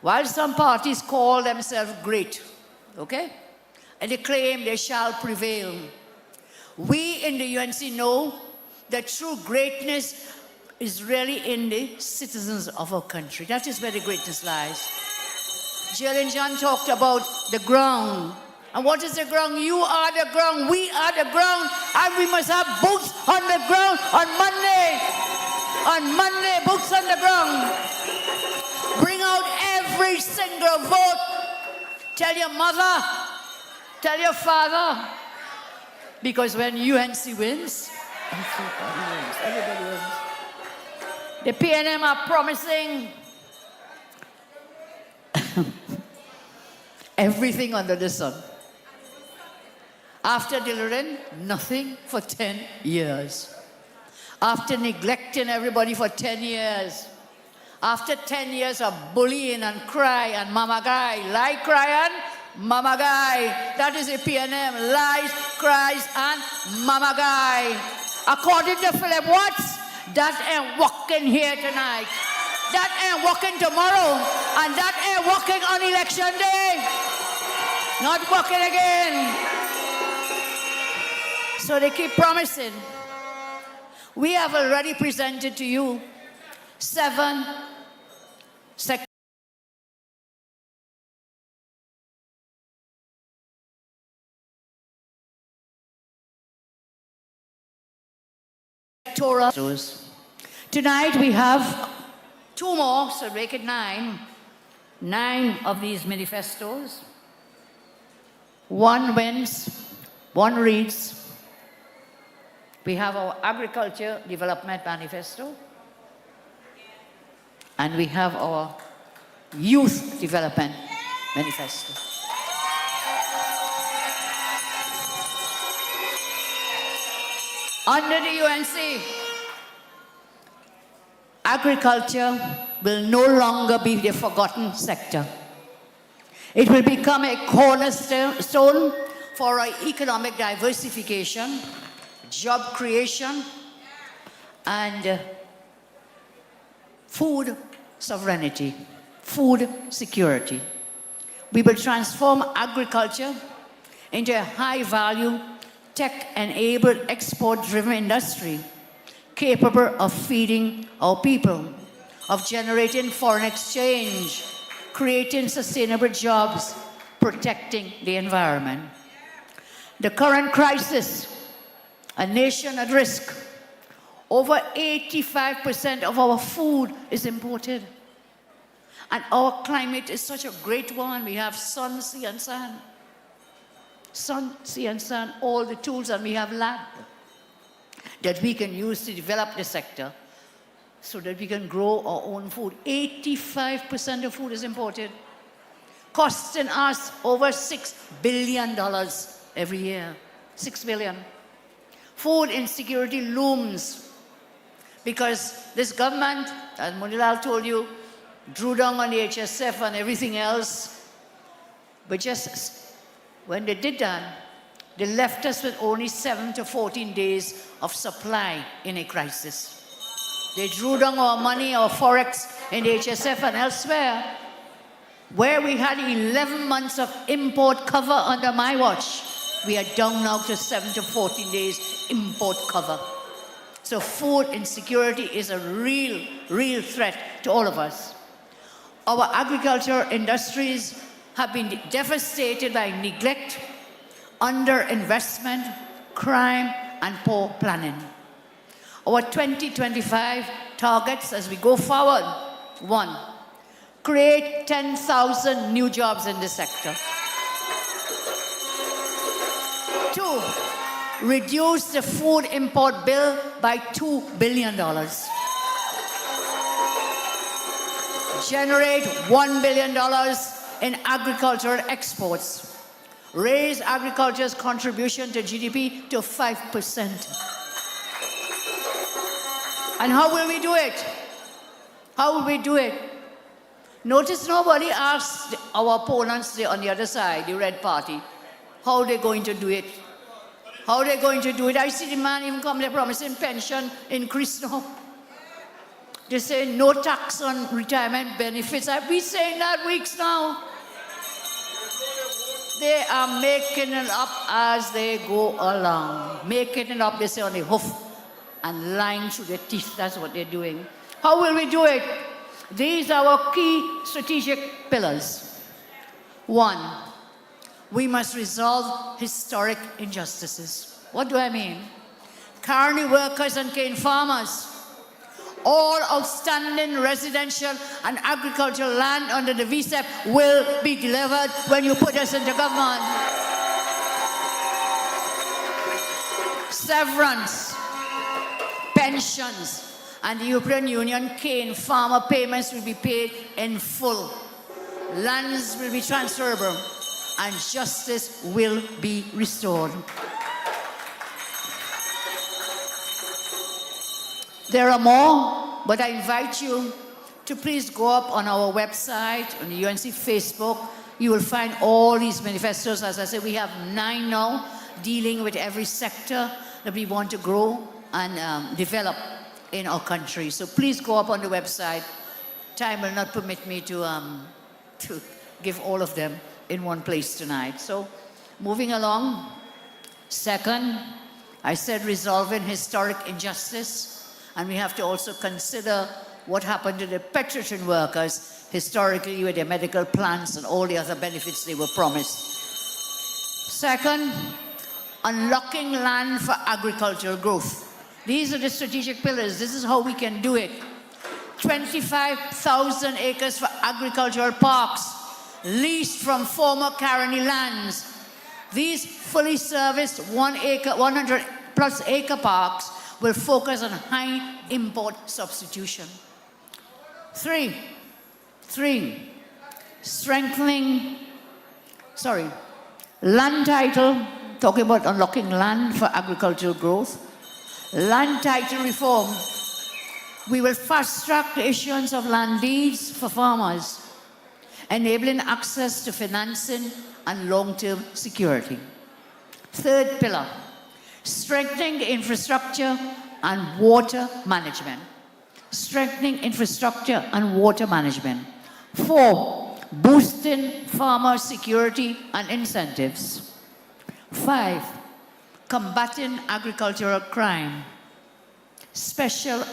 while some parties call themselves great, okay, and they claim they shall prevail, we in the UNC know that true greatness is really in the citizens of our country. That is where the greatness lies. Jill and John talked about the ground. And what is the ground? You are the ground. We are the ground. And we must have boots on the ground on Monday. On Monday, boots on the ground. Bring out every single vote. Tell your mother. Tell your father. Because when UNC wins, everybody wins. The PNM are promising everything under the sun. After delivering nothing for 10 years. after neglecting everybody for 10 years, after 10 years of bullying and cry and mama guy, lie, cry and mama guy. That is a PNM, lies, cries and mama guy. According to Philip Watts, that ain't walking here tonight. That ain't walking tomorrow. And that ain't walking on election day. Not walking again. So they keep promising. We have already presented to you 7 sectoral. Tonight we have 2 more, so make it 9. 9 of these manifestos. 1 wins, 1 reads. We have our Agriculture Development Manifesto. And we have our Youth Development Manifesto. Under the UNC, agriculture will no longer be the forgotten sector. It will become a cornerstone for our economic diversification, job creation, and food sovereignty, food security. We will transform agriculture into a high-value, tech-enabled, export-driven industry capable of feeding our people, of generating foreign exchange, creating sustainable jobs, protecting the environment. The current crisis, a nation at risk, over 85% of our food is imported. And our climate is such a great one. We have sun, sea, and sand. Sun, sea, and sand, all the tools, and we have land that we can use to develop the sector so that we can grow our own food. 85% of food is imported, costing us over $6 billion every year. 6 billion. Food insecurity looms because this government, as Munilal told you, drew down on the HSF and everything else. But just when they did that, they left us with only 7 to 14 days of supply in a crisis. They drew down our money, our forex in the HSF and elsewhere, where we had 11 months of import cover under my watch. We are down now to 7 to 14 days import cover. So food insecurity is a real threat to all of us. Our agriculture industries have been devastated by neglect, underinvestment, crime, and poor planning. Our 2025 targets as we go forward: 1, create 10,000 new jobs in the sector. 2, reduce the food import bill by $2 billion. Generate $1 billion in agricultural exports. Raise agriculture's contribution to GDP to 5%. And how will we do it? How will we do it? Notice nobody asked our opponents on the other side, the Red Party, how they're going to do it. How they're going to do it. I see the man even come there promising pension increase now. They say no tax on retirement benefits. I've been saying that weeks now. They are making it up as they go along. Making it up, they say, on the hoof and lying through their teeth. That's what they're doing. How will we do it? These are our key strategic pillars. 1, we must resolve historic injustices. What do I mean? Carney workers and cane farmers, all outstanding residential and agricultural land under the VSEP will be delivered when you put us into government. Severance, pensions, and the European Union cane farmer payments will be paid in full. Lands will be transferable, and justice will be restored. There are more, but I invite you to please go up on our website, on the UNC Facebook. You will find all these manifestos. As I said, we have 9 now, dealing with every sector that we want to grow and develop in our country. So please go up on the website. Time will not permit me to give all of them in one place tonight. So moving along. Second, I said resolving historic injustice. And we have to also consider what happened to the petrolhead workers historically with their medical plans and all the other benefits they were promised. Second, unlocking land for agricultural growth. These are the strategic pillars. This is how we can do it. 25,000 acres for agricultural parks, leased from former Caroni lands. These fully serviced 100 plus acre parks will focus on high import substitution. Three, land title, talking about unlocking land for agricultural growth. Land title reform. We will fast track the issuance of land deeds for farmers, enabling access to financing and long-term security. Third pillar, strengthening the infrastructure and water management. Strengthening infrastructure and water management. 4, boosting farmer security and incentives. 5, combating agricultural crime.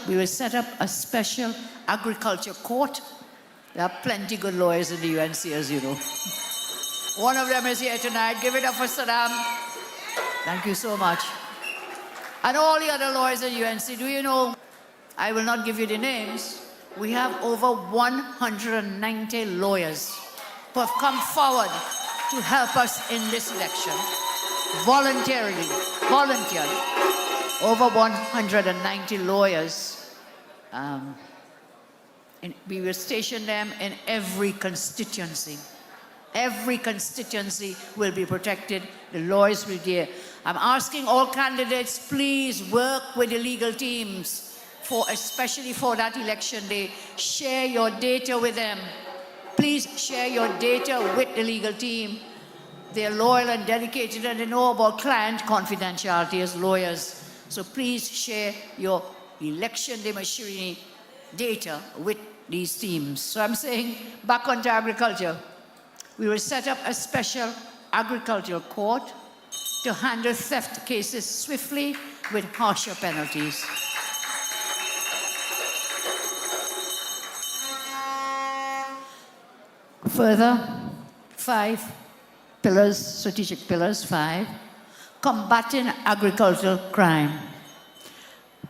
We will set up a special agriculture court. There are plenty good lawyers in the UNC, as you know. One of them is here tonight. Give it up for Saddam. Thank you so much. And all the other lawyers at UNC, do you know, I will not give you the names, we have over 190 lawyers who have come forward to help us in this election, volunteered. Over 190 lawyers. We will station them in every constituency. Every constituency will be protected. The lawyers will be there. I'm asking all candidates, please work with the legal teams, especially for that election day. Share your data with them. Please share your data with the legal team. They're loyal and dedicated, and they know about client confidentiality as lawyers. So please share your election day machinery data with these teams. So I'm saying, back onto agriculture. We will set up a special agricultural court to handle theft cases swiftly with harsher penalties. Further, 5 pillars, strategic pillars, 5. Combating agricultural crime.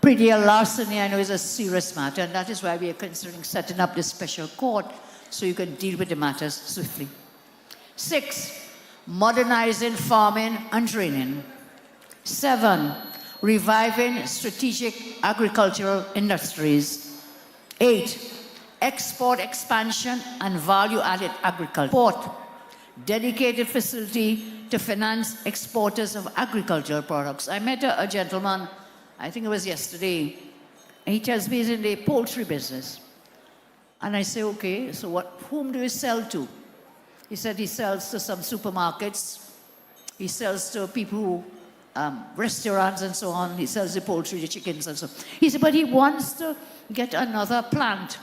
Pretty larceny, I know, is a serious matter, and that is why we are considering setting up this special court so you can deal with the matters swiftly. 6, modernizing farming and training. 7, reviving strategic agricultural industries. 8, export expansion and value-added agriculture. 4, dedicated facility to finance exporters of agricultural products. I met a gentleman, I think it was yesterday, and he tells me he's in the poultry business. And I say, okay, so whom do you sell to? He said he sells to some supermarkets. He sells to people who, restaurants and so on. He sells the poultry, the chickens and so on. He said, but he wants to get another plant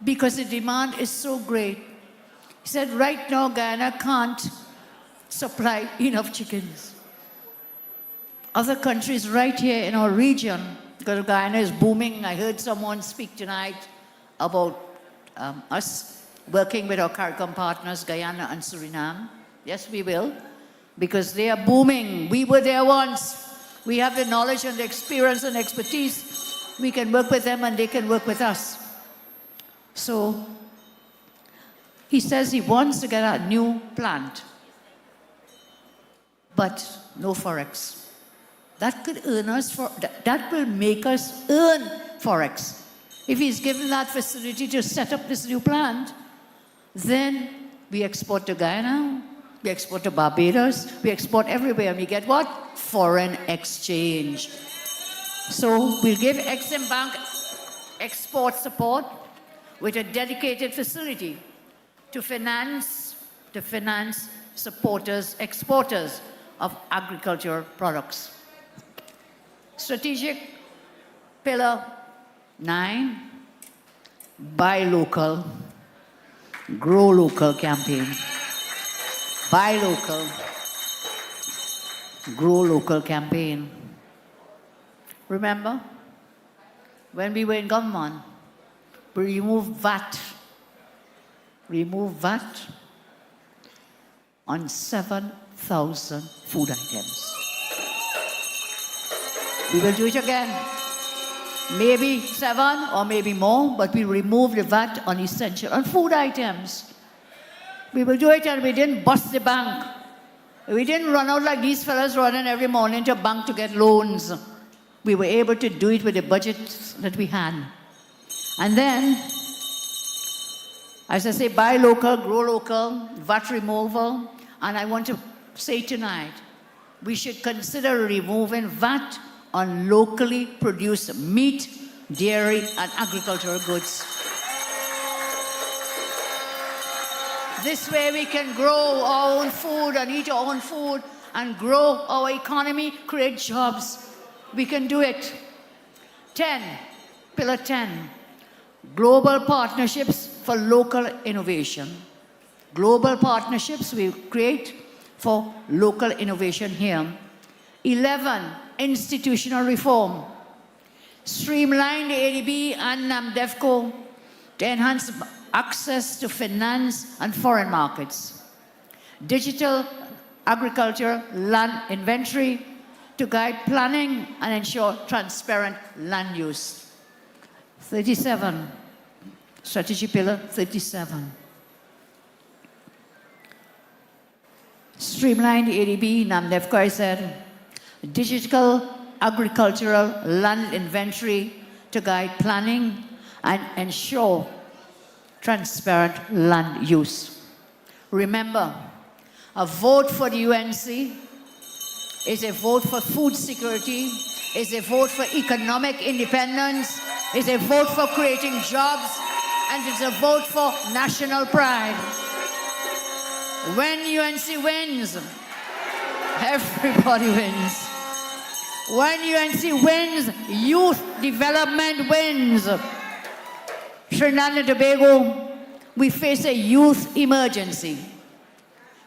because the demand is so great. He said, right now, Guyana can't supply enough chickens. Other countries right here in our region, because Guyana is booming. I heard someone speak tonight about us working with our CARICOM partners, Guyana and Suriname. Yes, we will, because they are booming. We were there once. We have the knowledge and the experience and expertise. We can work with them and they can work with us. So he says he wants to get a new plant, but no forex. That could earn us that will make us earn forex. If he's given that facility to set up this new plant, then we export to Guyana, we export to Barbados, we export everywhere, and we get what? Foreign exchange. So we'll give Exim Bank export support with a dedicated facility to finance exporters of agricultural products. Strategic Pillar 9, Buy Local, Grow Local campaign. Buy Local, Grow Local campaign. Remember, when we were in government, we removed VAT on 7,000 food items. We will do it again. Maybe 7 or maybe more, but we removed the VAT on essential, on food items. We will do it and we didn't bust the bank. We didn't run out like these fellas running every morning to a bank to get loans. We were able to do it with the budget that we had. And then, as I say, buy local, grow local, VAT removal, and I want to say tonight, we should consider removing VAT on locally produced meat, dairy, and agricultural goods. This way we can grow our own food and eat our own food and grow our economy, create jobs. We can do it. 10, Pillar 10, global partnerships for local innovation. Global partnerships we create for local innovation here. 11, institutional reform. Streamline the ADB and NAMDEFCO to enhance access to finance and foreign markets. Digital agriculture land inventory to guide planning and ensure transparent land use. 37, Strategy Pillar 37. Streamline the ADB, NAMDEFCO, I said. Digital agricultural land inventory to guide planning and ensure transparent land use. Remember, a vote for the UNC is a vote for food security, is a vote for economic independence, is a vote for creating jobs, and it's a vote for national pride. When UNC wins, everybody wins. When UNC wins, youth development wins. Trinidad and Tobago, we face a youth emergency.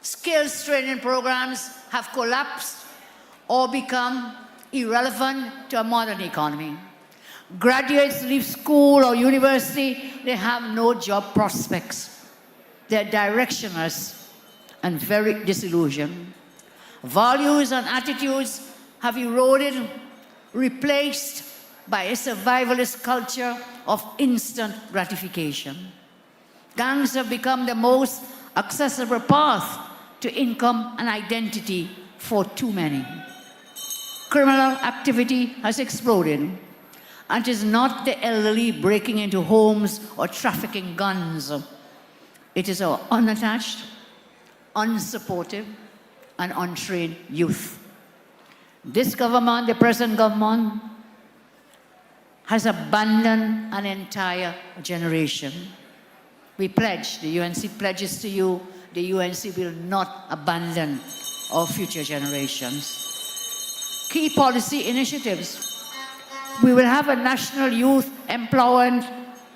Skills training programs have collapsed or become irrelevant to a modern economy. Graduates leave school or university, they have no job prospects. They're directionless and very disillusioned. Values and attitudes have eroded, replaced by a survivalist culture of instant gratification. Gangs have become the most accessible path to income and identity for too many. Criminal activity has exploded, and it is not the elderly breaking into homes or trafficking guns. It is our unattached, unsupportive, and untrained youth. This government, the present government, has abandoned an entire generation. We pledge, the UNC pledges to you, the UNC will not abandon our future generations. Key policy initiatives. We will have a national youth empowerment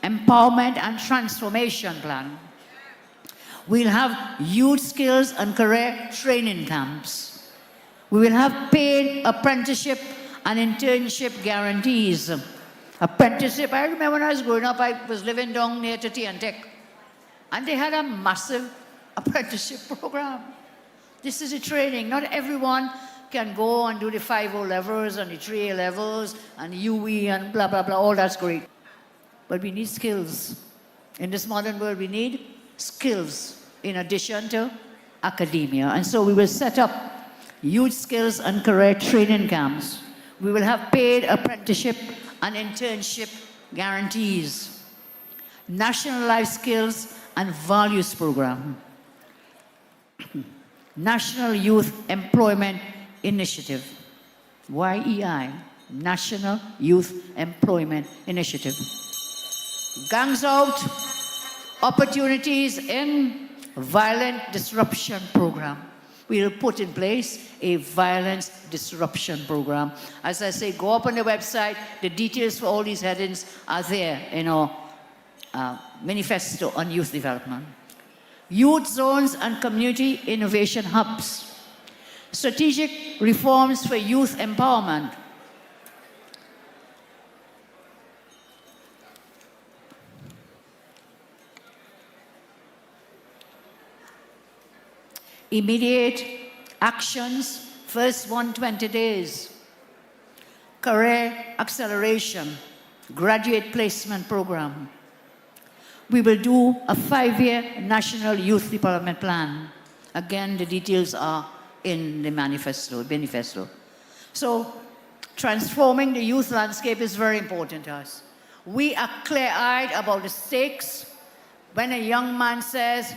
and transformation plan. We'll have youth skills and career training camps. We will have paid apprenticeship and internship guarantees. Apprenticeship, I remember when I was growing up, I was living down near to Tech, and they had a massive apprenticeship program. This is a training. Not everyone can go and do the 5 levels and the 3 levels and UE and blah, blah, blah. All that's great. But we need skills. In this modern world, we need skills in addition to academia. And so we will set up youth skills and career training camps. We will have paid apprenticeship and internship guarantees. National Life Skills and Values Program. National Youth Employment Initiative, YEI. National Youth Employment Initiative. Gangs Out, Opportunities in Violent Disruption Program. We will put in place a violence disruption program. As I say, go up on the website. The details for all these headings are there in our manifesto on youth development. Youth zones and community innovation hubs. Strategic reforms for youth empowerment. Immediate actions, first 120 days. Career acceleration, graduate placement program. We will do a 5-year national youth development plan. Again, the details are in the manifesto. So, transforming the youth landscape is very important to us. We are clear-eyed about the stakes. When a young man says,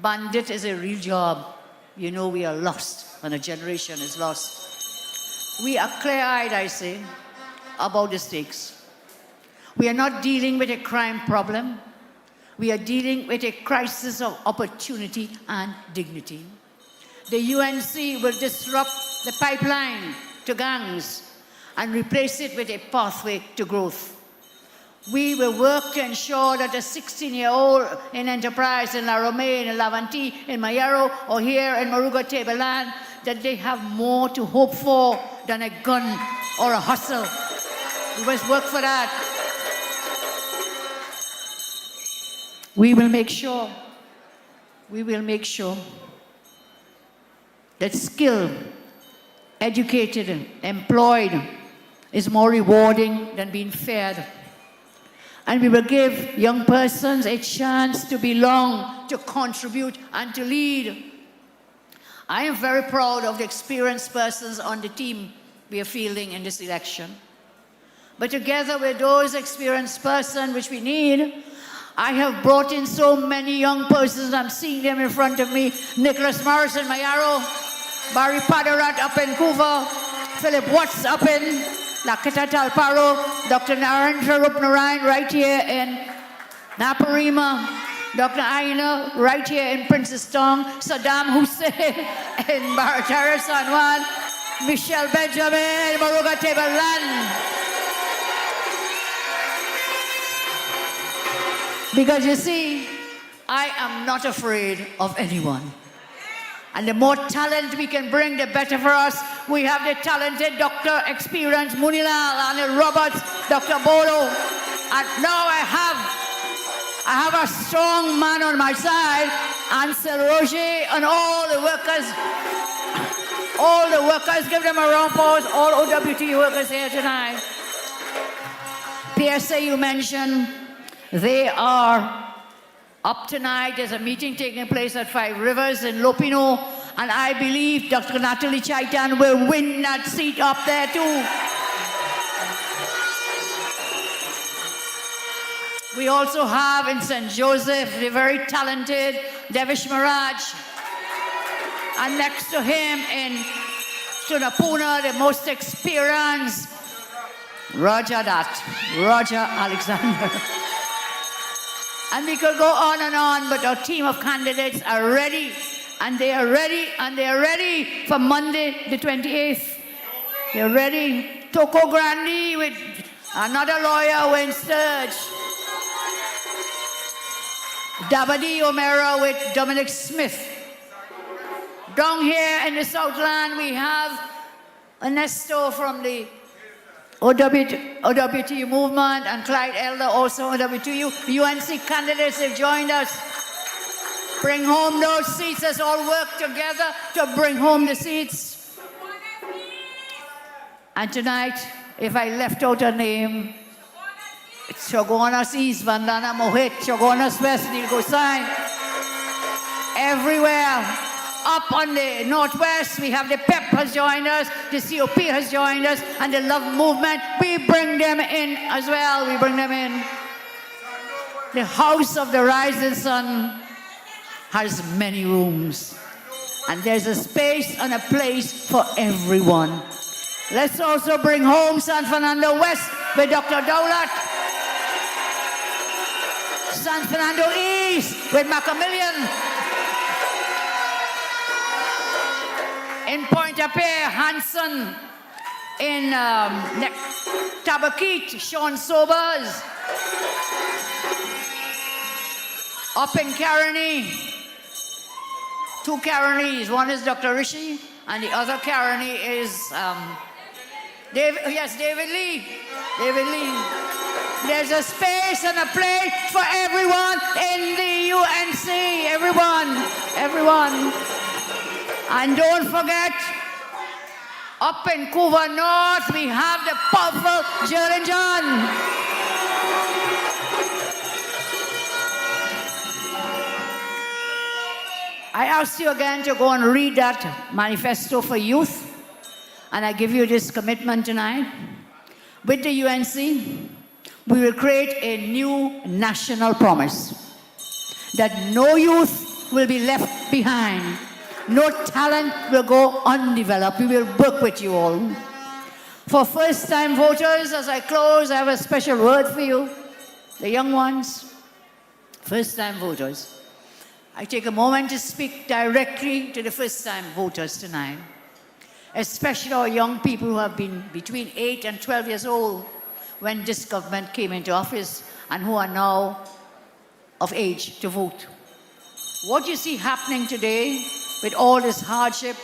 bandit is a real job, you know we are lost, and a generation is lost. We are clear-eyed, I say, about the stakes. We are not dealing with a crime problem. We are dealing with a crisis of opportunity and dignity. The UNC will disrupt the pipeline to gangs and replace it with a pathway to growth. We will work to ensure that a 16-year-old in Enterprise, in La Romée, in Lavantie, in Mayaro, or here in Moruga Tableland, that they have more to hope for than a gun or a hustle. We must work for that. We will make sure that skilled, educated, employed is more rewarding than being fed. And we will give young persons a chance to belong, to contribute, and to lead. I am very proud of the experienced persons on the team we are fielding in this election. But together with those experienced persons which we need, I have brought in so many young persons. I'm seeing them in front of me. Nicholas Morrison, Mayaro, Barry Padarat up in Couva, Philip Watts up in Lakita Talparo, Dr. Narendra Rupnarayan right here in Naparima, Dr. Aina right here in Princetown, Saddam Hussein in Barrackpore, San Juan, Michelle Benjamin in Moruga Tableland. Because you see, I am not afraid of anyone. And the more talent we can bring, the better for us. We have the talented Dr. Experience Munilal, Anil Roberts, Dr. Bolo. And now I have a strong man on my side, Ansel Roger, and all the workers, give them a round of applause, all OWT workers here tonight. PSA you mentioned, they are up tonight. There's a meeting taking place at 5 Rivers in Lopino, and I believe Dr. Natalie Chaitan will win that seat up there too. We also have in St. Joseph the very talented Devish Miraj, and next to him in Tunapuna, the most experienced Roger Alexander. And we could go on and on, but our team of candidates are ready, and they are ready, and they are ready for Monday the 28th. They're ready. Toko Grandi with another lawyer, Wayne Sturge. Dabadi O'Mara with Dominic Smith. Down here in the Southland, we have Ernesto from the OWTU movement, and Clyde Elder also OWTU. UNC candidates have joined us. Bring home those seats. Let's all work together to bring home the seats. And tonight, if I left out a name, it's Shogunas East, Vandana Mohit, Shogunas West, Neil Gosai. Everywhere. Up on the Northwest, we have the PEP has joined us, the COP has joined us, and the Love Movement. We bring them in as well. We bring them in. The House of the Rising Sun has many rooms. And there's a space and a place for everyone. Let's also bring home San Fernando West with Dr. Dowlat. San Fernando East with Macamillion. In Pointe-à-Pierre, Hanson. In Tabaquite, Sean Sobers. Up in Caroni, 2 Caronis. One is Dr. Rishi, and the other Caroni is David Lee. David Lee. There's a space and a place for everyone in the UNC. Everyone. And don't forget, up in Couva North, we have the powerful Jill John. I ask you again to go and read that manifesto for youth, and I give you this commitment tonight. With the UNC, we will create a new national promise that no youth will be left behind. No talent will go undeveloped. We will work with you all. For first-time voters, as I close, I have a special word for you. The young ones, first-time voters. I take a moment to speak directly to the first-time voters tonight, especially our young people who have been between 8 and 12 years old when this government came into office and who are now of age to vote. What you see happening today with all this hardship,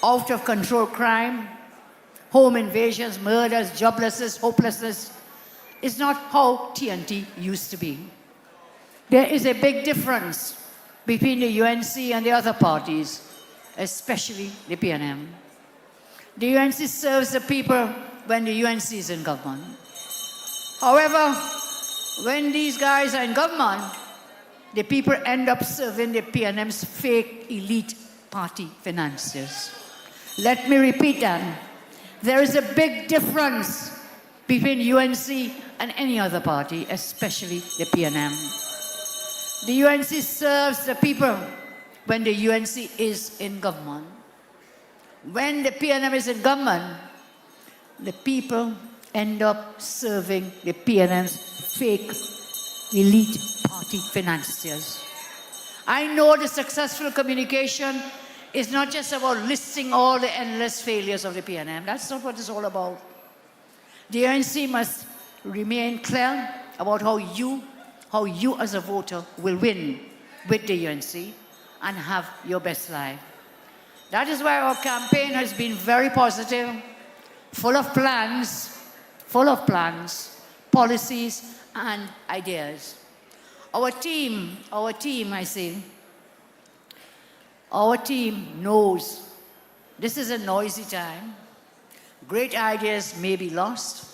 out-of-control crime, home invasions, murders, joblessness, hopelessness, is not how TNT used to be. There is a big difference between the UNC and the other parties, especially the PNM. The UNC serves the people when the UNC is in government. However, when these guys are in government, the people end up serving the PNM's fake elite party financiers. Let me repeat that. There is a big difference between UNC and any other party, especially the PNM. The UNC serves the people when the UNC is in government. When the PNM is in government, the people end up serving the PNM's fake elite party financiers. I know the successful communication is not just about listing all the endless failures of the PNM. That's not what it's all about. The ANC must remain clear about how you as a voter will win with the UNC and have your best life. That is why our campaign has been very positive, full of plans, policies, and ideas. Our team knows this is a noisy time. Great ideas may be lost.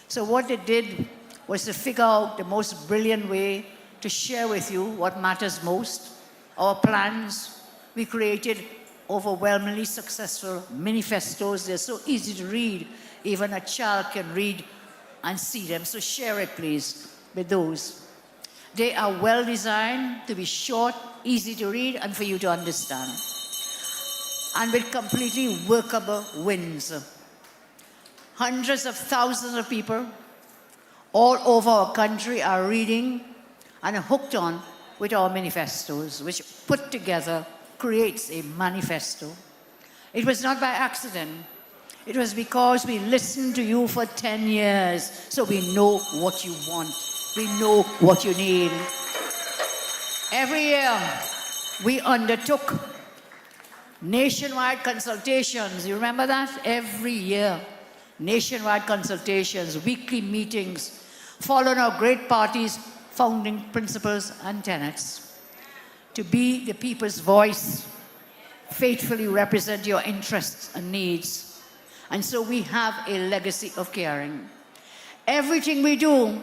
So what they did was to figure out the most brilliant way to share with you what matters most. Our plans, we created overwhelmingly successful manifestos. They're so easy to read, even a child can read and see them. So share it, please, with those. They are well designed to be short, easy to read, and for you to understand. And with completely workable wins. Hundreds of thousands of people all over our country are reading and are hooked on with our manifestos, which put together creates a manifesto. It was not by accident. It was because we listened to you for 10 years, so we know what you want. We know what you need. Every year, we undertook nationwide consultations. You remember that? Every year, nationwide consultations, weekly meetings, following our great party's founding principles and tenets. To be the people's voice, faithfully represent your interests and needs. And so we have a legacy of caring. Everything we do,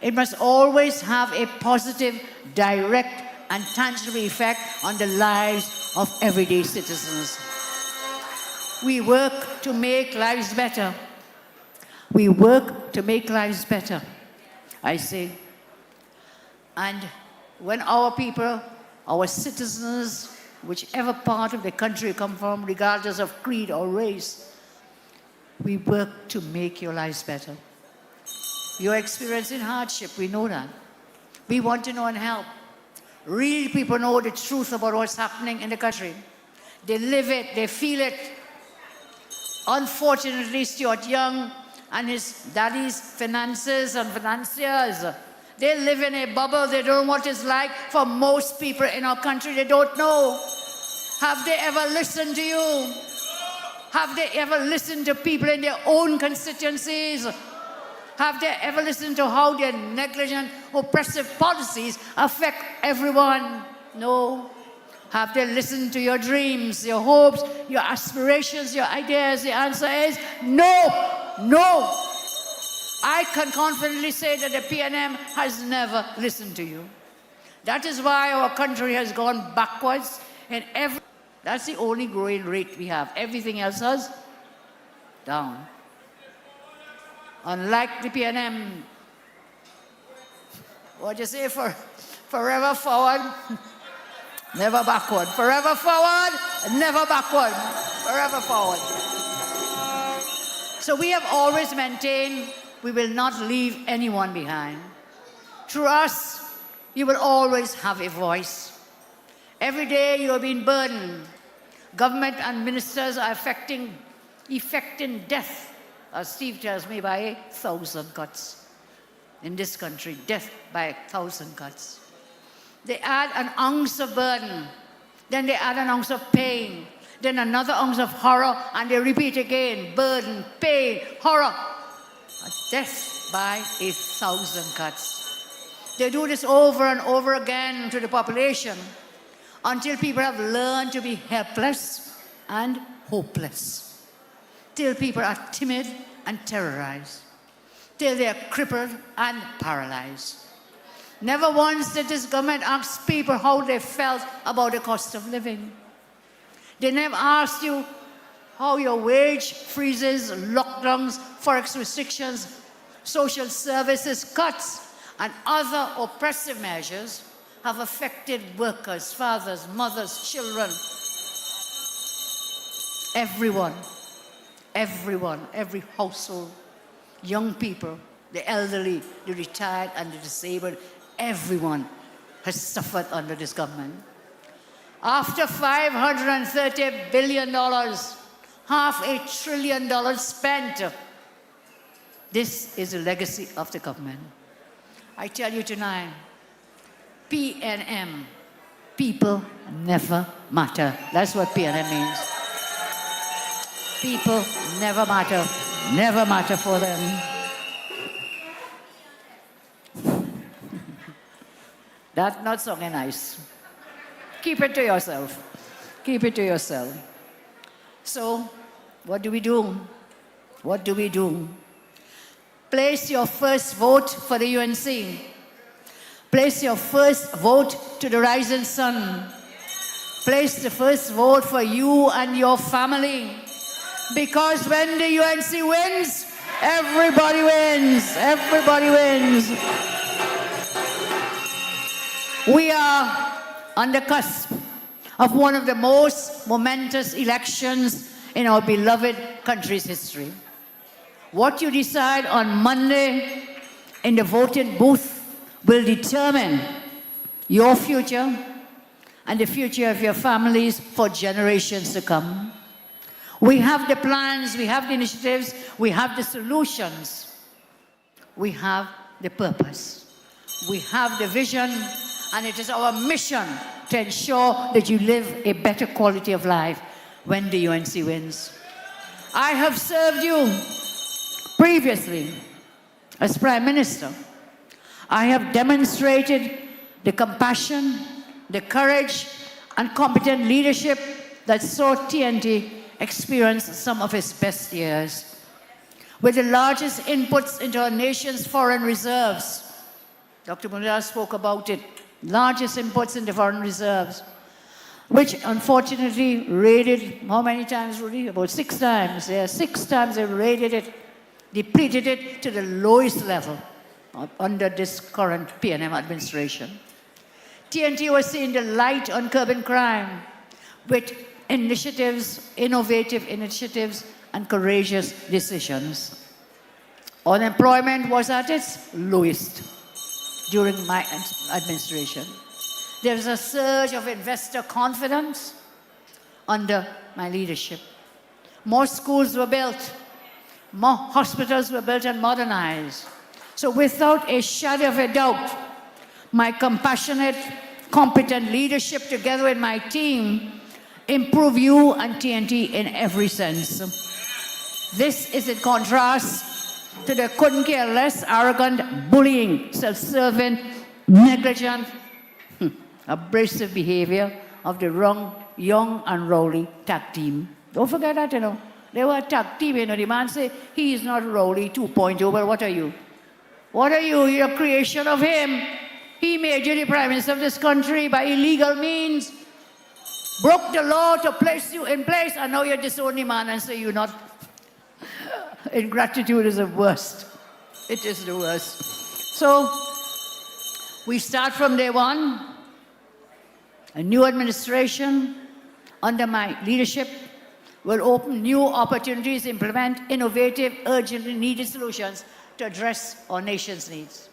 it must always have a positive, direct, and tangible effect on the lives of everyday citizens. We work to make lives better. We work to make lives better, I say. And when our people, our citizens, whichever part of the country you come from, regardless of creed or race, we work to make your lives better. You're experiencing hardship, we know that. We want to know and help. Real people know the truth about what's happening in the country. They live it, they feel it. Unfortunately, Stuart Young and his daddy's finances and financiers, they live in a bubble. They don't know what it's like for most people in our country. They don't know. Have they ever listened to you? Have they ever listened to people in their own constituencies? Have they ever listened to how their negligent, oppressive policies affect everyone? No. Have they listened to your dreams, your hopes, your aspirations, your ideas? The answer is no, no. I can confidently say that the PNM has never listened to you. That is why our country has gone backwards in every... That's the only growing rate we have. Everything else is down. Unlike the PNM, what do you say, forever forward, never backward. Forever forward, never backward. Forever forward. So we have always maintained we will not leave anyone behind. Through us, you will always have a voice. Every day you are being burdened. Government and ministers are effecting death, as Steve tells me, by 1,000 cuts. In this country, death by 1,000 cuts. They add an ounce of burden, then they add an ounce of pain, then another ounce of horror, and they repeat again, burden, pain, horror. Death by 1,000 cuts. They do this over and over again to the population until people have learned to be helpless and hopeless. Till people are timid and terrorized. Till they are crippled and paralyzed. Never once did this government ask people how they felt about the cost of living. They never asked you how your wage freezes, lockdowns, forex restrictions, social services cuts, and other oppressive measures have affected workers, fathers, mothers, children. Everyone, every household, young people, the elderly, the retired, and the disabled, everyone has suffered under this government. After $530 billion, $500 billion spent, this is the legacy of the government. I tell you tonight, PNM, people never matter. That's what PNM means. People never matter for them. That's not sounding nice. Keep it to yourself. Keep it to yourself. So, what do we do? What do we do? Place your first vote for the UNC. Place your first vote to the rising sun. Place the first vote for you and your family. Because when the UNC wins, everybody wins. Everybody wins. We are on the cusp of one of the most momentous elections in our beloved country's history. What you decide on Monday in the voting booth will determine your future and the future of your families for generations to come. We have the plans, we have the initiatives, we have the solutions. We have the purpose. We have the vision, and it is our mission to ensure that you live a better quality of life when the UNC wins. I have served you previously as Prime Minister. I have demonstrated the compassion, the courage, and competent leadership that saw TNT experience some of its best years. With the largest inputs into our nation's foreign reserves, Dr. Munira spoke about it, largest inputs into foreign reserves, which unfortunately raided, how many times, Rudy? About 6 times. Yeah, 6 times they raided it, depleted it to the lowest level under this current PNM administration. TNT was seeing the light on curbing crime with initiatives, innovative initiatives, and courageous decisions. Unemployment was at its lowest during my administration. There was a surge of investor confidence under my leadership. More schools were built, more hospitals were built and modernized. So without a shadow of a doubt, my compassionate, competent leadership together with my team improve you and TNT in every sense. This is in contrast to the couldn't care less, arrogant, bullying, self-serving, negligent, abrasive behavior of the wrong, young and rowdy tag team. Don't forget that, you know. They were a tag team, you know. The man say, he is not rowdy 2.0, well, what are you? What are you? You're a creation of him. He made you the Prime Minister of this country by illegal means, broke the law to place you in place, and now you're disown the man and say you're not. Ingratitude is the worst. It is the worst. So, we start from day one. A new administration under my leadership will open new opportunities, implement innovative, urgently needed solutions to address our nation's needs.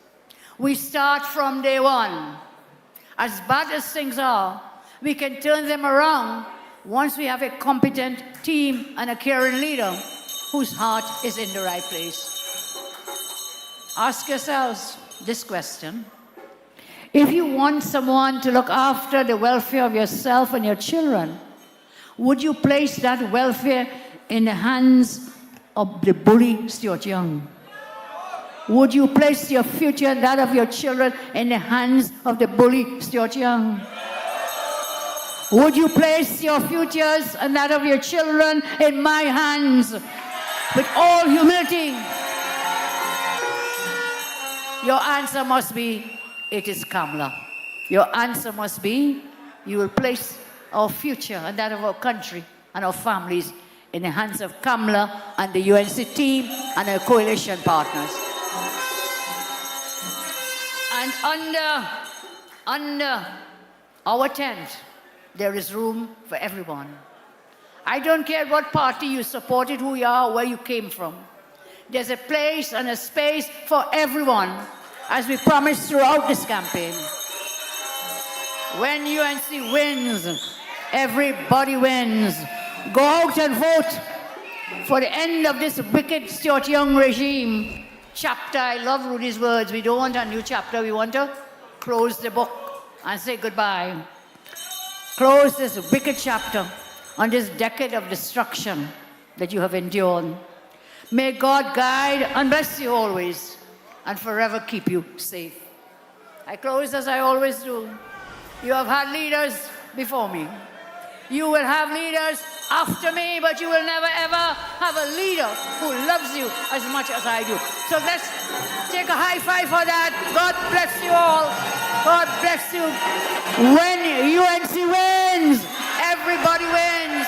We start from day one. As bad as things are, we can turn them around once we have a competent team and a caring leader whose heart is in the right place. Ask yourselves this question. If you want someone to look after the welfare of yourself and your children, would you place that welfare in the hands of the bully Stuart Young? Would you place your future and that of your children in the hands of the bully Stuart Young? Would you place your futures and that of your children in my hands with all humility? Your answer must be, it is Kamla. Your answer must be, you will place our future and that of our country and our families in the hands of Kamla and the UNC team and our coalition partners. And under our tent, there is room for everyone. I don't care what party you supported, who you are, where you came from. There's a place and a space for everyone, as we promised throughout this campaign. When UNC wins, everybody wins. Go out and vote for the end of this wicked Stuart Young regime. Chapter, I love Rudy's words. We don't want a new chapter. We want to close the book and say goodbye. Close this wicked chapter on this decade of destruction that you have endured. May God guide and bless you always and forever keep you safe. I close as I always do. You have had leaders before me. You will have leaders after me, but you will never ever have a leader who loves you as much as I do. So let's take a high five for that. God bless you all. God bless you. When UNC wins, everybody wins.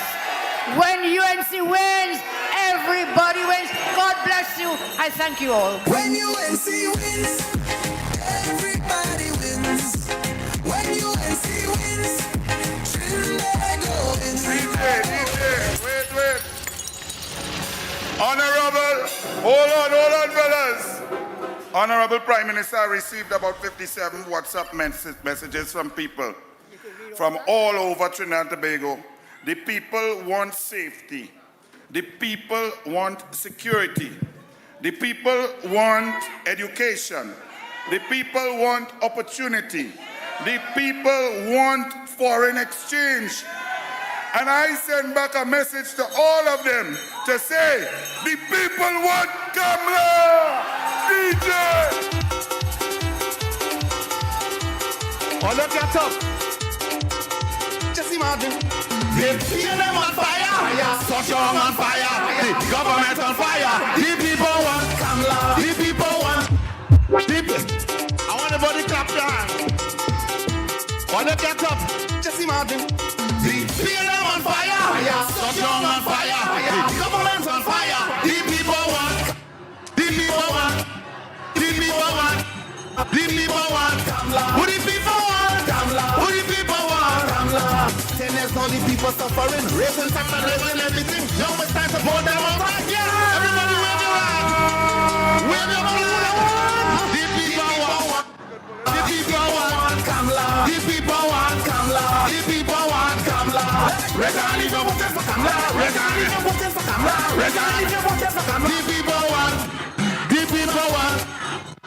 When UNC wins, everybody wins. God bless you. I thank you all.
When UNC wins, everybody wins. When UNC wins, Trinidad wins.
Wait. Honorable, hold on, brothers. Honorable Prime Minister, I received about 57 WhatsApp messages from people from all over Trinidad and Tobago. The people want safety. The people want security. The people want education. The people want opportunity. The people want foreign exchange. And I send back a message to all of them to say, the people want Kamla! DJ!
Oh, look at up. Just imagine. They feel them on fire. Such on fire. The government on fire. The people want Kamla. The people want. I want everybody clap their hands. Oh, look at up. Just imagine. The feel them on fire. Such on fire. The government on fire. The people want. The people want. The people want. The people want Kamla. Who the people want? Kamla. Who the people want? Kamla. 10 years now the people suffer.
suffering, raising tax and raising everything. Now it's time to vote them out. Yeah! Everybody wave your hand. Wave your hand. The people want. The people want Kamala. The people want Kamala. The people want Kamala. Regan, if you voted for Kamala. Regan, if you voted for Kamala. Regan, if you voted for Kamala. The people want. The people want.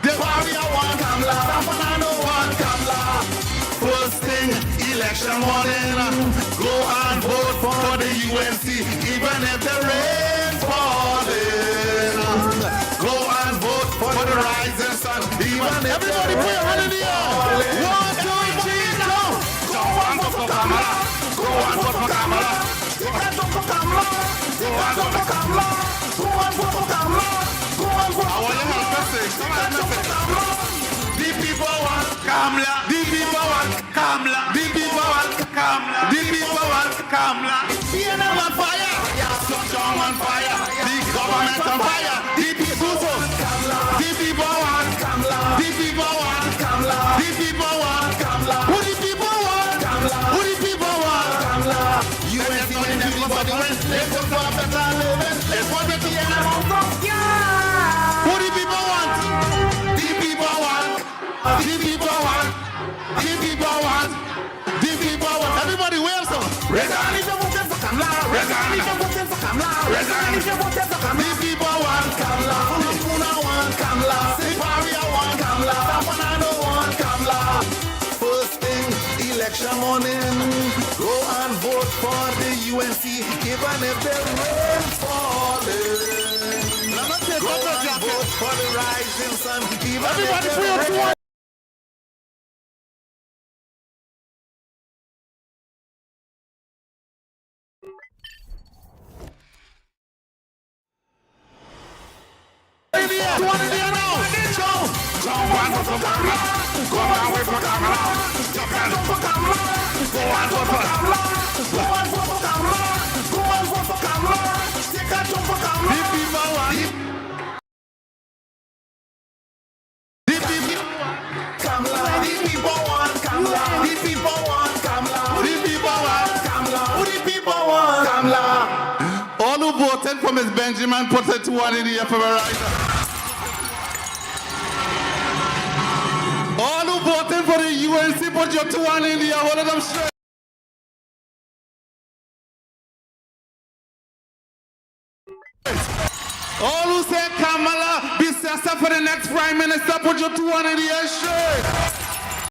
The warrior want Kamala. Safanano want Kamala. First thing, election morning, go and vote for the UNC, even if the rain's falling. Go and vote for the rising sun, even if everybody put your hand in the air. 1, 2, 3, go! Go and vote for Kamala. Go and vote for Kamala. Go and vote for Kamala. Go and vote for Kamala. Go and vote for Kamala. Go and vote for Kamala. I want you to message. Come on, message. The people want Kamala. The people want Kamala. The people want Kamala. The people want Kamala. CNN on fire. Sunshine on fire. The government on fire. The people want Kamala. The people want Kamala. The people want Kamala. The people want Kamala. Who the people want Kamala? Who the people want Kamala? You ain't seen everybody win. Let's go for a better living. Let's go to the end of the year. Who the people want? The people want. The people want. The people want. The people want. Everybody wave some. Regan, if you voted for Kamala. Regan, if you voted for Kamala. Regan, if you voted for Kamala. The people want Kamala. Una want Kamala. Siparia want Kamala. Safanano want Kamala. First thing, election morning, go and vote for the UNC, even if the rain's falling. Go and vote for the rising sun, even everybody if the rain. All who voted for Miss Benjamin put it to one in the air for a rider. All who voted for the UNC put your 2 hand in the air, hold of them straight. All who say Kamala, be sister for the next Prime Minister, put your 2 hand in the air straight.